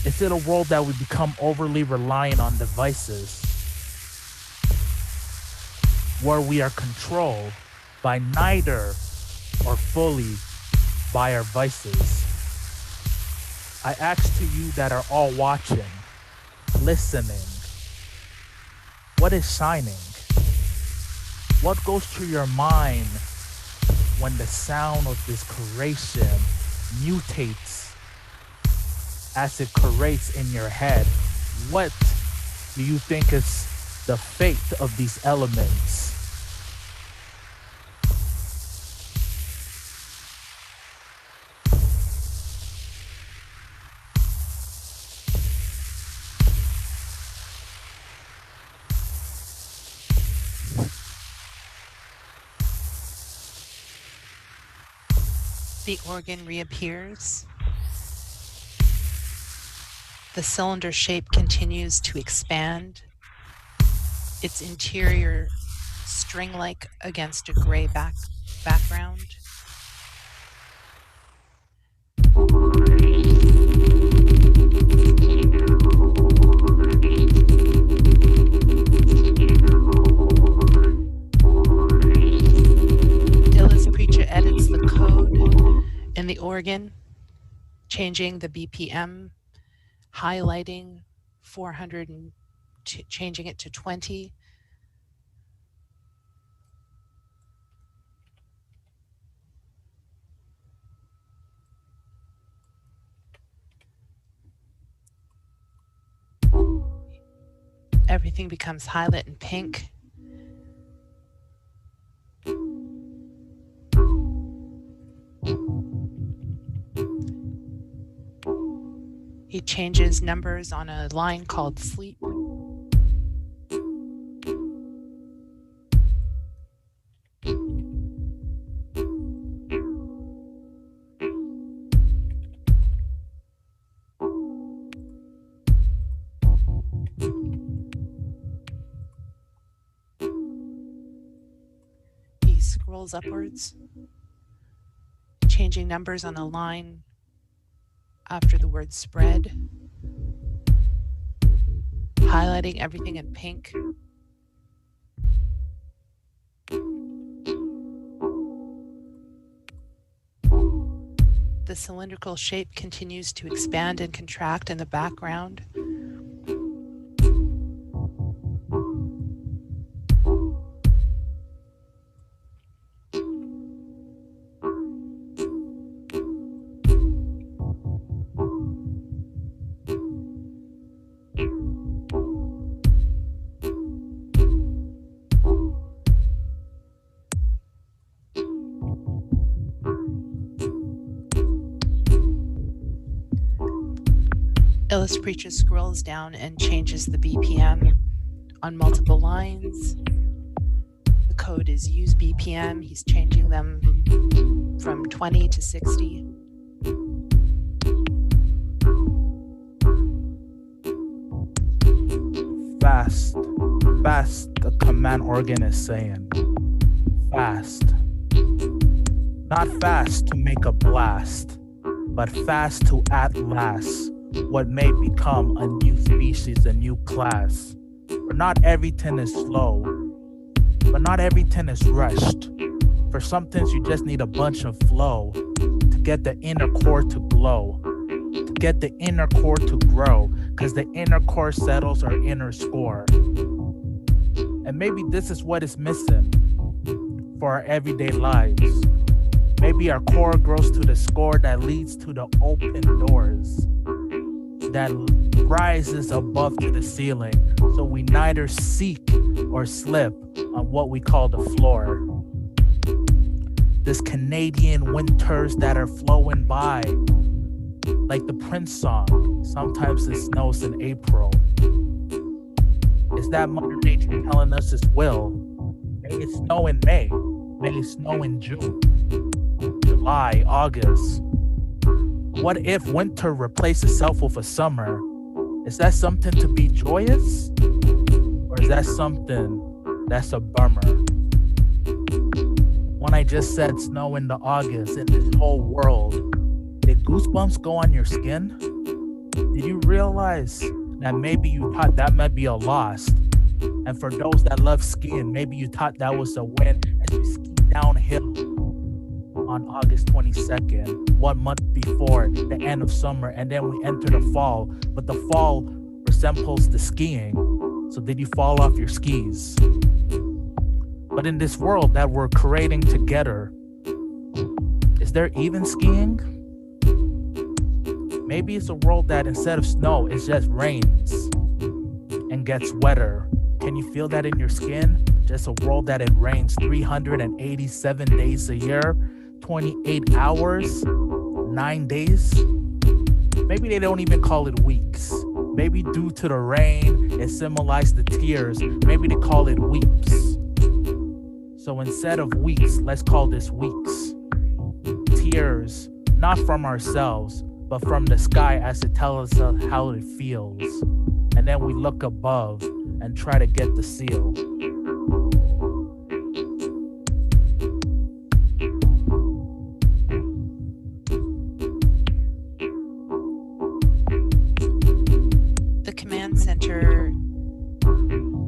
Is it a world that we become overly reliant on devices, where we are controlled by neither or fully by our vices? I ask to you that are all watching, listening, what is shining? What goes through your mind when the sound of this creation mutates as it creates in your head? What do you think is the fate of these elements? The organ reappears. The cylinder shape continues to expand, its interior string-like against a gray background. Illestpreacha edits the code in the organ, changing the BPM, highlighting 400 and changing it to 20. Everything becomes highlight and pink. He changes numbers on a line called sleep. He scrolls upwards, changing numbers on a line after the word spread, highlighting everything in pink. The cylindrical shape continues to expand and contract in the background. Illestpreacha scrolls down and changes the BPM on multiple lines. The code is use BPM. He's changing them from 20 to 60. Fast, fast, the command organ is saying. Fast. Not fast to make a blast, but fast to at last what may become a new species, a new class. For not everything is slow, but not everything is rushed. For some things you just need a bunch of flow to get the inner core to glow, to get the inner core to grow, because the inner core settles our inner score. And maybe this is what is missing for our everyday lives. Maybe our core grows to the score that leads to the open doors, that rises above to the ceiling, so we neither seek or slip on what we call the floor. This Canadian winters that are flowing by, like the Prince song, sometimes it snows in April. Is that Mother Nature telling us its will? May it snow in May, may it snow in June, July, August. What if winter replaced itself with a summer? Is that something to be joyous? Or is that something that's a bummer? When I just said snow in the August in this whole world, did goosebumps go on your skin? Did you realize that maybe you thought that might be a loss? And for those that love skiing, maybe you thought that was a win as you ski downhill on August 22nd, 1 month before the end of summer, and then we enter the fall. But the fall resembles the skiing. So did you fall off your skis? But in this world that we're creating together, is there even skiing? Maybe it's a world that instead of snow, it just rains and gets wetter. Can you feel that in your skin? Just a world that it rains 387 days a year, 28 hours, 9 days. Maybe they don't even call it weeks. Maybe due to the rain, it symbolized the tears. Maybe they call it weeps. So instead of weeks, let's call this weeks. Tears, not from ourselves, but from the sky as it tells us how it feels. And then we look above and try to get the seal. The command center,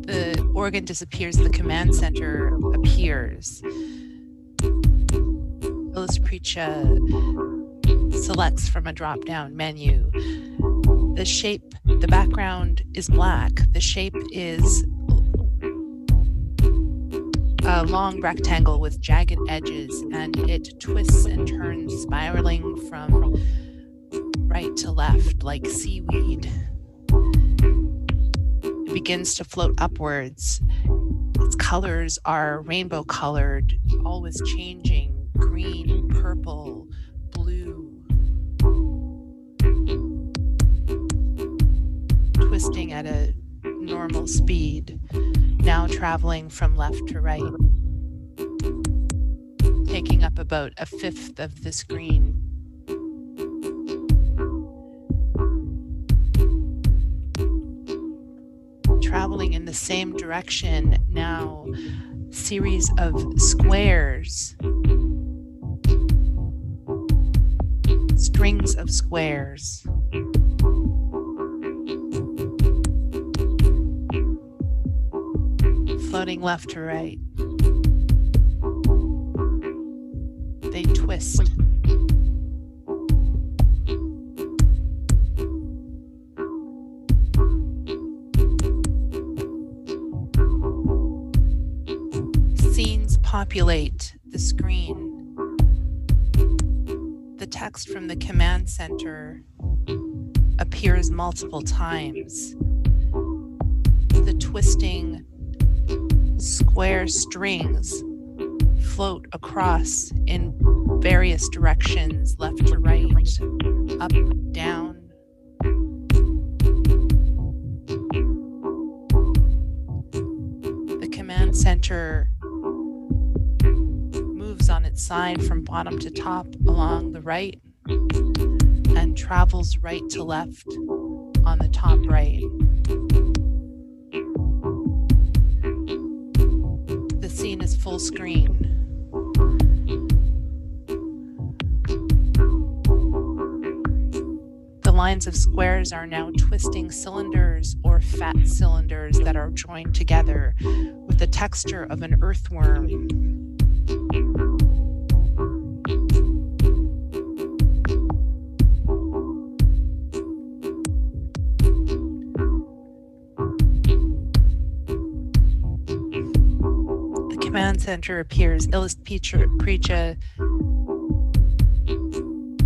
the organ disappears, the command center appears. Illestpreacha selects from a drop-down menu. The shape, the background is black. The shape is a long rectangle with jagged edges, and it twists and turns, spiraling from right to left like seaweed. It begins to float upwards. Its colors are rainbow colored, always changing, green, purple, blue. Twisting at a normal speed, now traveling from left to right, taking up about a fifth of the screen. Traveling in the same direction now, series of squares, strings of squares. Floating left to right. They twist. Scenes populate the screen. The text from the command center appears multiple times. The twisting square strings float across in various directions, left to right, up, down. The command center moves on its side from bottom to top along the right and travels right to left on the top right. The scene is full screen. The lines of squares are now twisting cylinders or fat cylinders that are joined together with the texture of an earthworm. Command center appears. Illestpreacha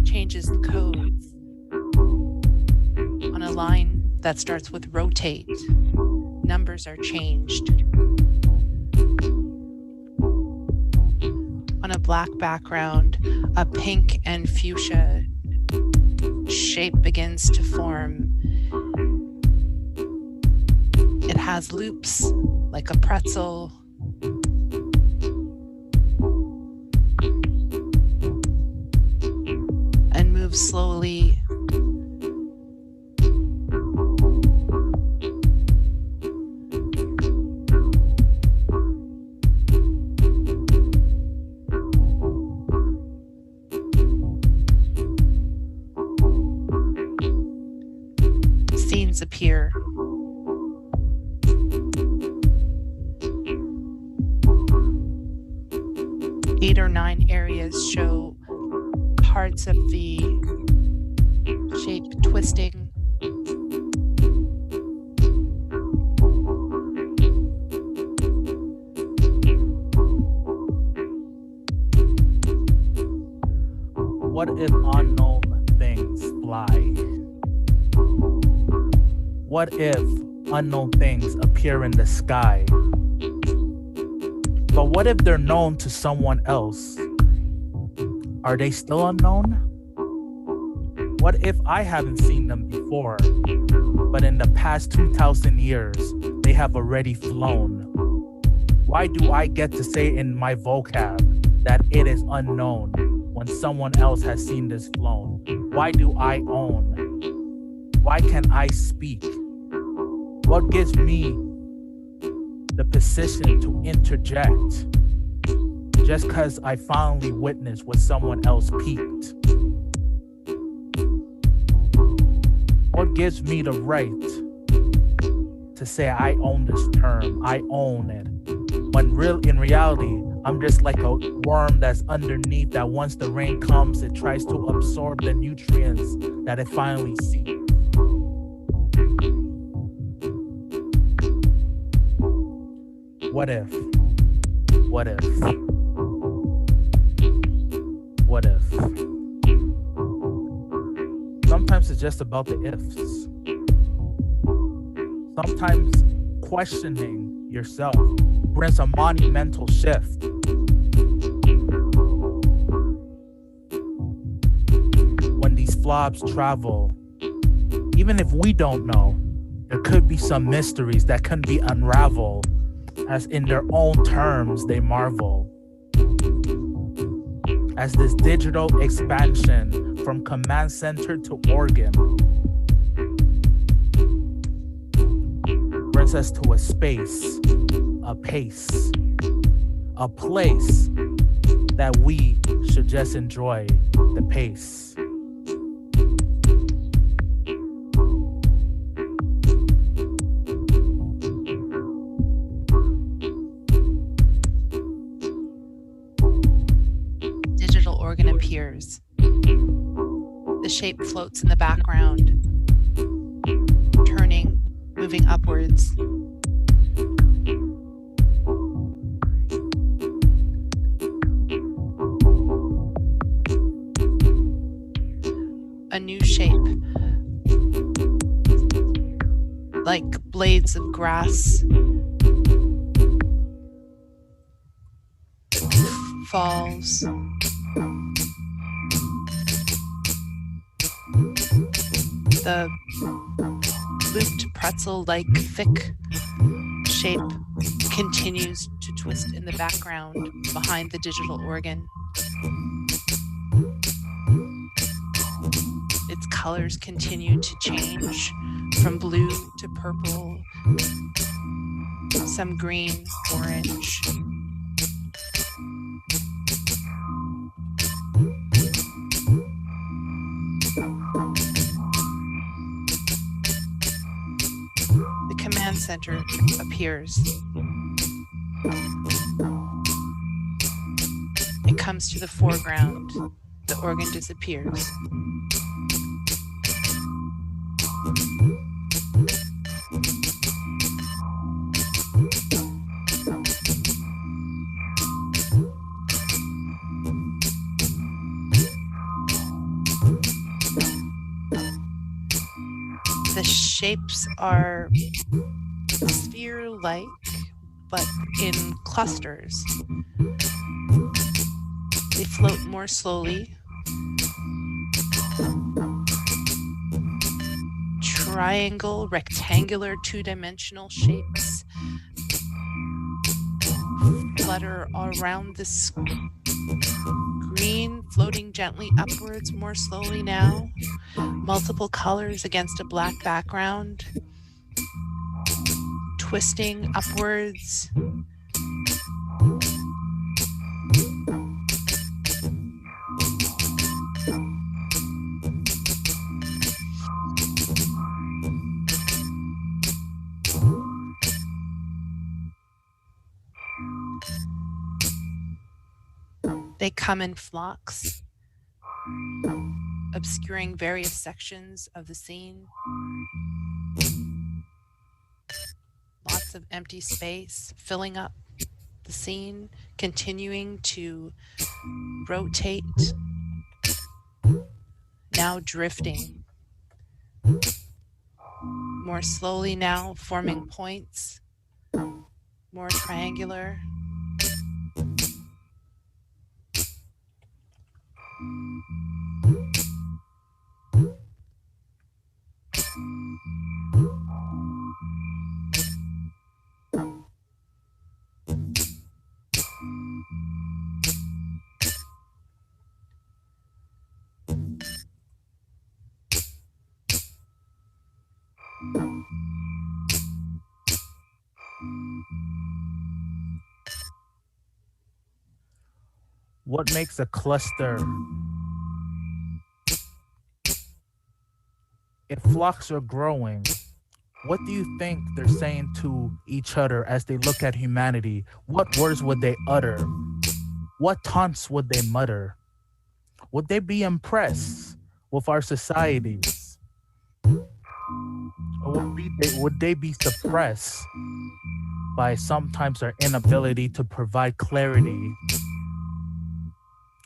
changes the codes on a line that starts with rotate. Numbers are changed. On a black background, a pink and fuchsia shape begins to form. It has loops like a pretzel. slowly. Scenes appear. Eight or nine areas show parts of the shape twisting. What if unknown things fly? What if unknown things appear in the sky? But what if they're known to someone else? Are they still unknown? What if I haven't seen them before, but in the past 2,000 years, they have already flown? Why do I get to say in my vocab that it is unknown when someone else has seen this flown? Why do I own? Why can I speak? What gives me the position to interject just because I finally witnessed what someone else peeped? What gives me the right to say I own this term, I own it, when in reality, I'm just like a worm that's underneath that once the rain comes, it tries to absorb the nutrients that it finally seeks. What if? What if? What if? Sometimes it's just about the ifs. Sometimes questioning yourself brings a monumental shift. When these flobs travel, even if we don't know, there could be some mysteries that can be unraveled, as in their own terms they marvel. As this digital expansion from command center to organ brings us to a space, a pace, a place that we should just enjoy the pace. Organ appears. The shape floats in the background, turning, moving upwards. A new shape, like blades of grass, falls. The looped pretzel-like thick shape continues to twist in the background behind the digital organ. Its colors continue to change from blue to purple, some green, orange. Command center appears. It comes to the foreground. The organ disappears. The shapes are sphere-like, but in clusters. They float more slowly. Triangle, rectangular, two-dimensional shapes flutter around the screen green floating gently upwards more slowly now. Multiple colors against a black background. Twisting upwards. They come in flocks, obscuring various sections of the scene. Lots of empty space filling up the scene, continuing to rotate, now drifting. More slowly now, forming points, more triangular. What makes a cluster? If flocks are growing, what do you think they're saying to each other as they look at humanity? What words would they utter? What taunts would they mutter? Would they be impressed with our societies? Or would they be suppressed by sometimes our inability to provide clarity?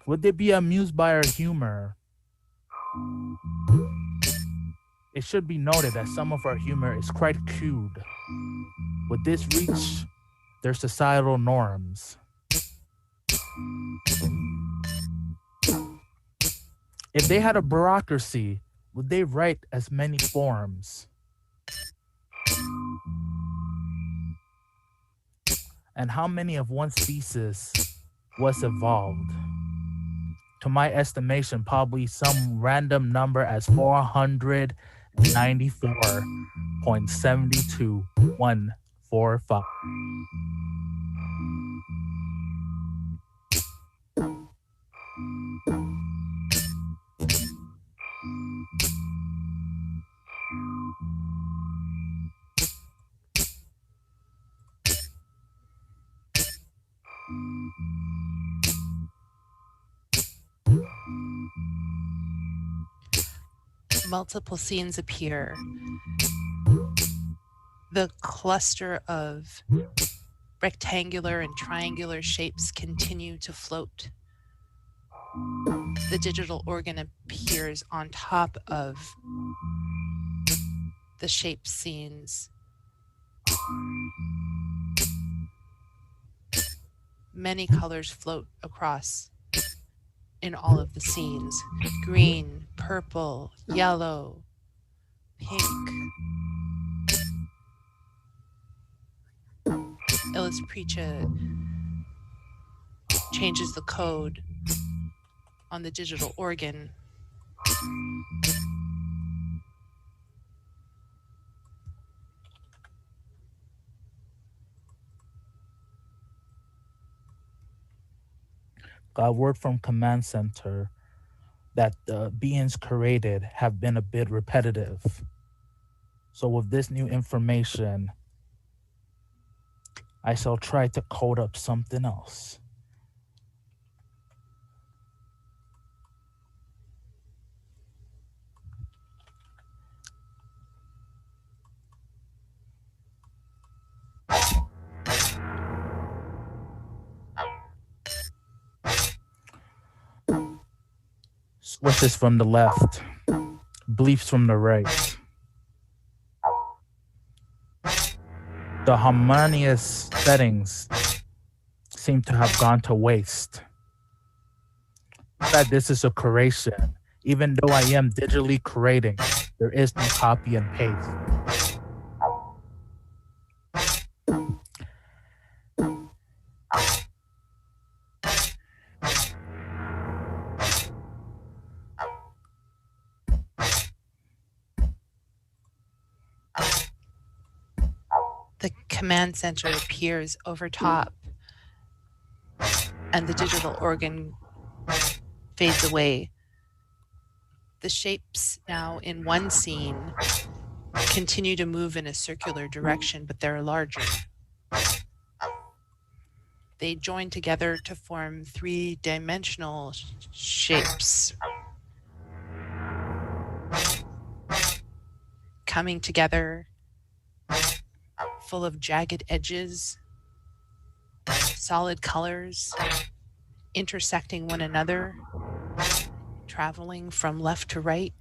Would they be amused by our humor? It should be noted that some of our humor is quite crude. Would this reach their societal norms? If they had a bureaucracy, would they write as many forms? And how many of one species was evolved? To my estimation, probably some random number as 494.72145. Multiple scenes appear. The cluster of rectangular and triangular shapes continue to float. The digital organ appears on top of the shape scenes. Many colors float across in all of the scenes. Green, purple, yellow, pink. Illestpreacha changes the code on the digital organ. Got word from command center that the beings created have been a bit repetitive. So with this new information, I shall try to code up something else. Swishes from the left, bleeps from the right. The harmonious settings seem to have gone to waste. That this is a creation. Even though I am digitally creating, there is no copy and paste. The command center appears over top, and the digital organ fades away. The shapes now in one scene continue to move in a circular direction, but they're larger. They join together to form three-dimensional shapes, coming together, full of jagged edges, solid colors, intersecting one another, traveling from left to right,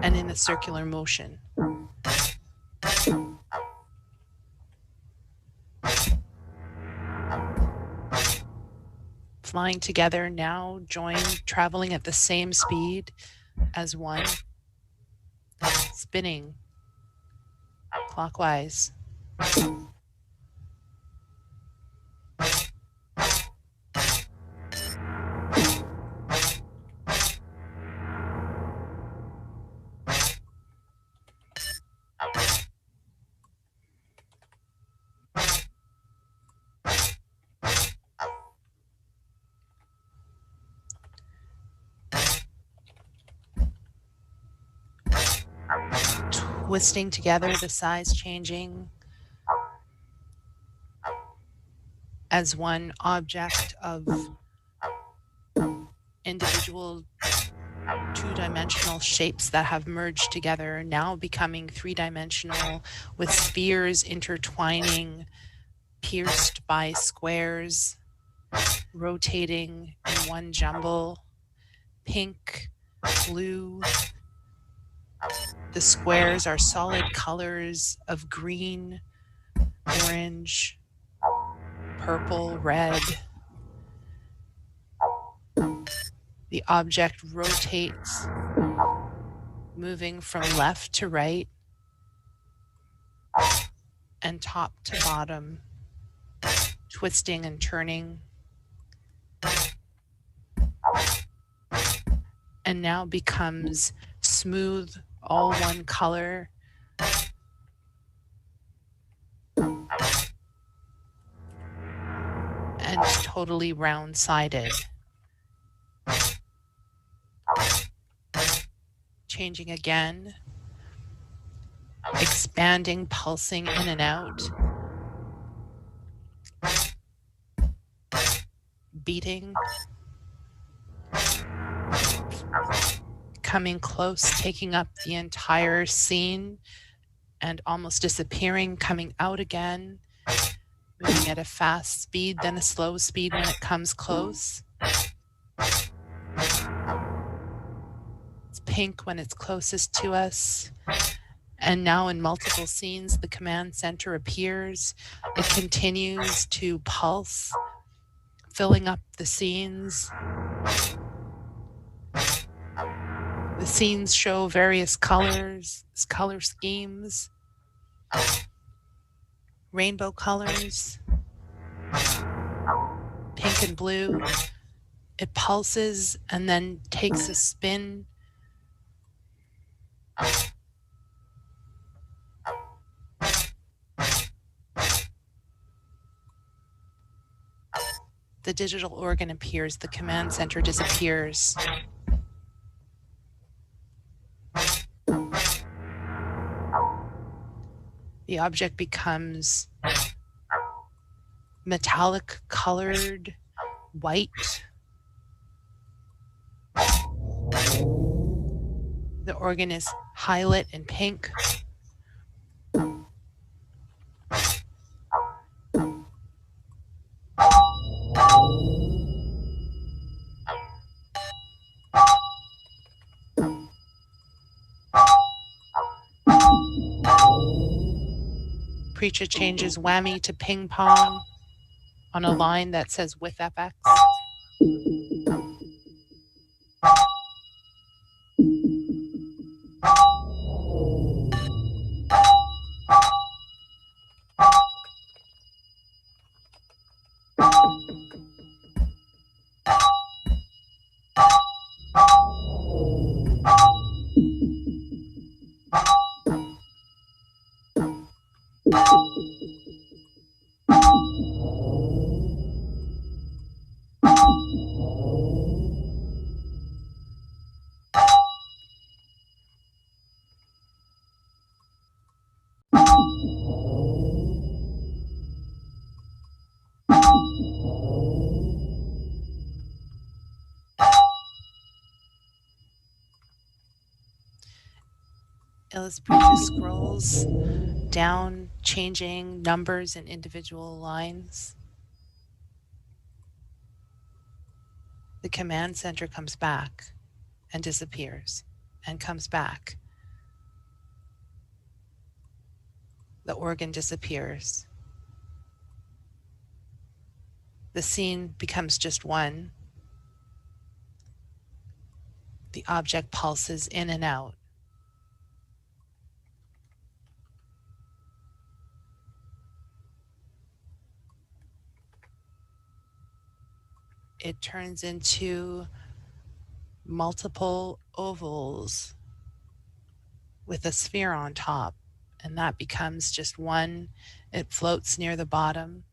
and in a circular motion. Flying together now, joined, traveling at the same speed as one, spinning clockwise. Twisting together, the size changing as one object of individual two-dimensional shapes that have merged together, now becoming three-dimensional with spheres intertwining, pierced by squares, rotating in one jumble, pink, blue. The squares are solid colors of green, orange, purple, red. The object rotates, moving from left to right and top to bottom, twisting and turning, and now becomes smooth, all one color, and totally round-sided. Changing again, expanding, pulsing in and out, beating, coming close, taking up the entire scene and almost disappearing, coming out again, moving at a fast speed, then a slow speed when it comes close. It's pink when it's closest to us. And now in multiple scenes, the command center appears. It continues to pulse, filling up the scenes. The scenes show various colors, color schemes, rainbow colors, pink and blue. It pulses and then takes a spin. The digital organ appears, the command center disappears. The object becomes metallic colored, white. The organ is highlit in pink. Preacha changes whammy to ping pong on a line that says with FX. Illestpreacha scrolls down, changing numbers and individual lines. The command center comes back and disappears and comes back. The organ disappears. The scene becomes just one. The object pulses in and out. It turns into multiple ovals with a sphere on top, and that becomes just one. It floats near the bottom.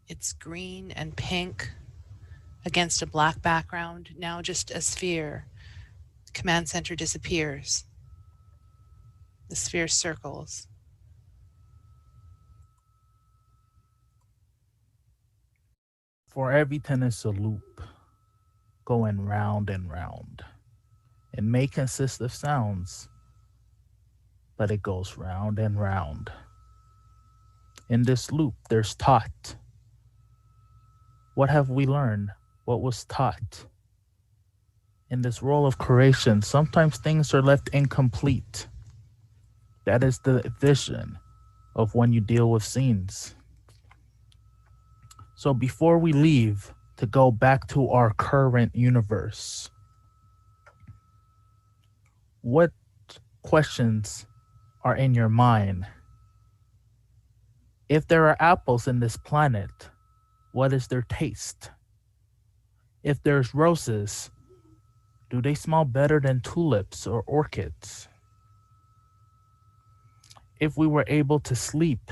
It's green and pink against a black background, now just a sphere. Command center disappears. The sphere circles. For everything is a loop, going round and round. It may consist of sounds, but it goes round and round. In this loop, there's taught. What have we learned? What was taught? In this role of creation, sometimes things are left incomplete. That is the vision of when you deal with scenes. So before we leave to go back to our current universe, what questions are in your mind? If there are apples in this planet, what is their taste? If there's roses, do they smell better than tulips or orchids? If we were able to sleep,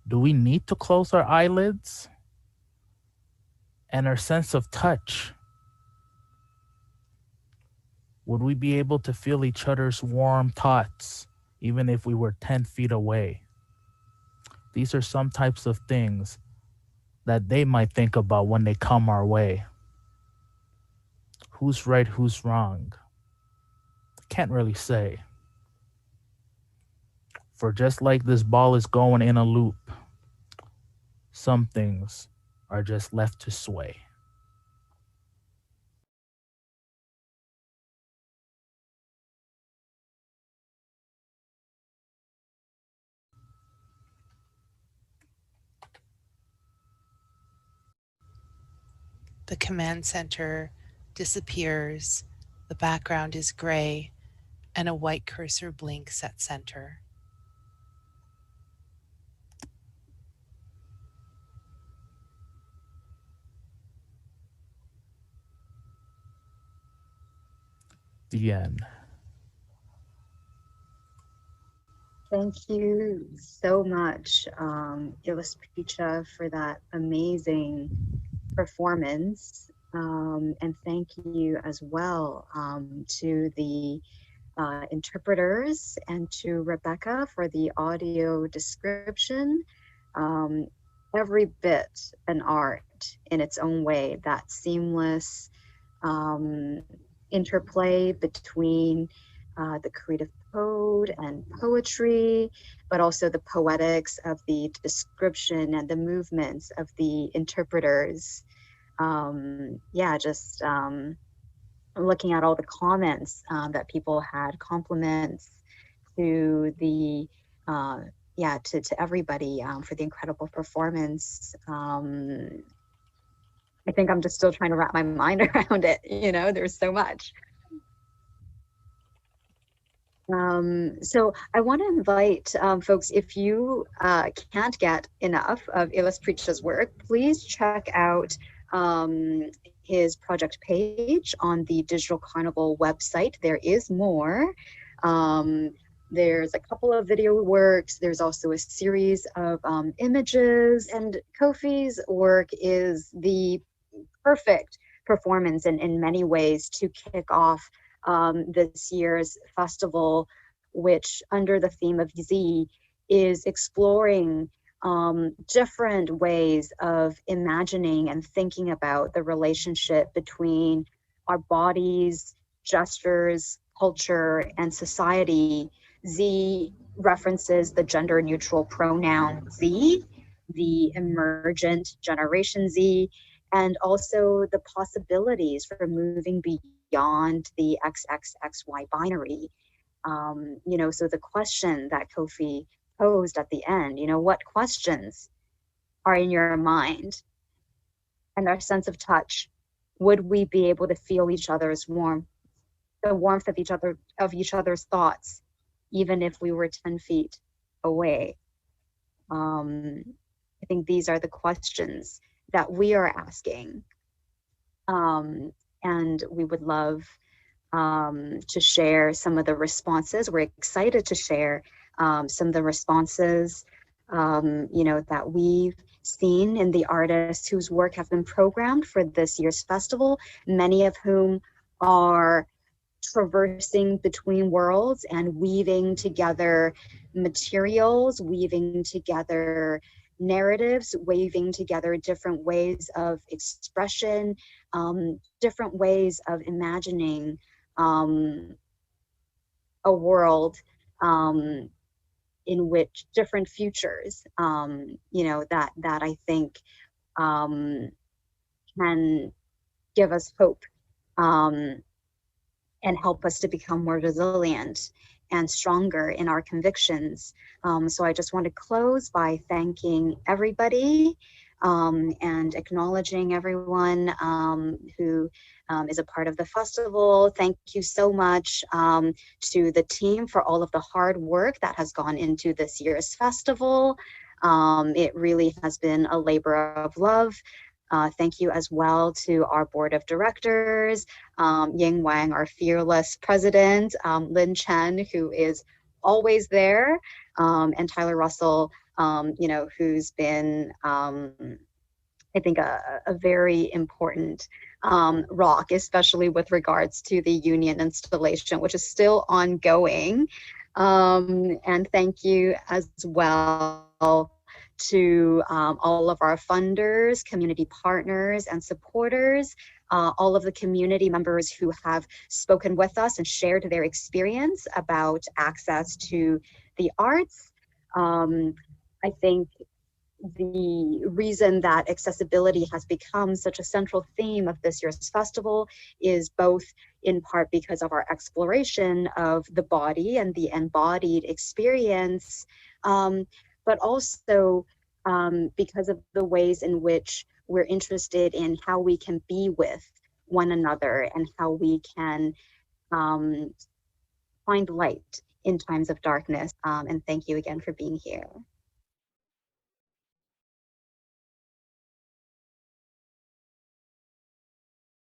do we need to close our eyelids? And our sense of touch, would we be able to feel each other's warm thoughts even if we were 10 feet away? These are some types of things that they might think about when they come our way. Who's right, who's wrong? Can't really say. For just like this ball is going in a loop, some things are just left to sway. The command center disappears. The background is gray, and a white cursor blinks at center. The end. Thank you so much, Illest Preacha, for that amazing performance. And thank you as well to the interpreters and to Rebecca for the audio description. Every bit an art in its own way, that seamless interplay between the creative code and poetry, but also the poetics of the description and the movements of the interpreters. Just looking at all the comments that people had, compliments to the to everybody for the incredible performance. I think I'm just still trying to wrap my mind around it. There's so much. So I want to invite folks, if you can't get enough of Illestpreacha's work, please check out his project page on the Digital Carnival website. There is more. There's a couple of video works. There's also a series of images, and Kofi's work is the perfect performance in many ways to kick off this year's festival, which under the theme of Z is exploring different ways of imagining and thinking about the relationship between our bodies gestures, culture, and society, Z references the gender neutral pronoun Z, the emergent generation Z, and also the possibilities for moving beyond the XXXY binary. So the question that Kofi posed at the end, what questions are in your mind? And our sense of touch, would we be able to feel each other's warmth, the warmth of each other's thoughts, even if we were 10 feet away? I think these are the questions that we are asking. And we would love to share some of the responses. We're excited to share some of the responses, that we've seen in the artists whose work have been programmed for this year's festival, many of whom are traversing between worlds and weaving together materials, weaving together narratives, weaving together different ways of expression, different ways of imagining a world in which different futures, that I think can give us hope and help us to become more resilient and stronger in our convictions. So I just want to close by thanking everybody and acknowledging everyone who is a part of the festival. Thank you so much to the team for all of the hard work that has gone into this year's festival. It really has been a labor of love. Thank you as well to our board of directors, Ying Wang, our fearless president, Lin Chen, who is always there, and Tyler Russell, who's been, I think, a very important rock, especially with regards to the union installation, which is still ongoing. And thank you as well to all of our funders, community partners, and supporters, all of the community members who have spoken with us and shared their experience about access to the arts. I think the reason that accessibility has become such a central theme of this year's festival is both in part because of our exploration of the body and the embodied experience, but also because of the ways in which we're interested in how we can be with one another and how we can find light in times of darkness. And thank you again for being here.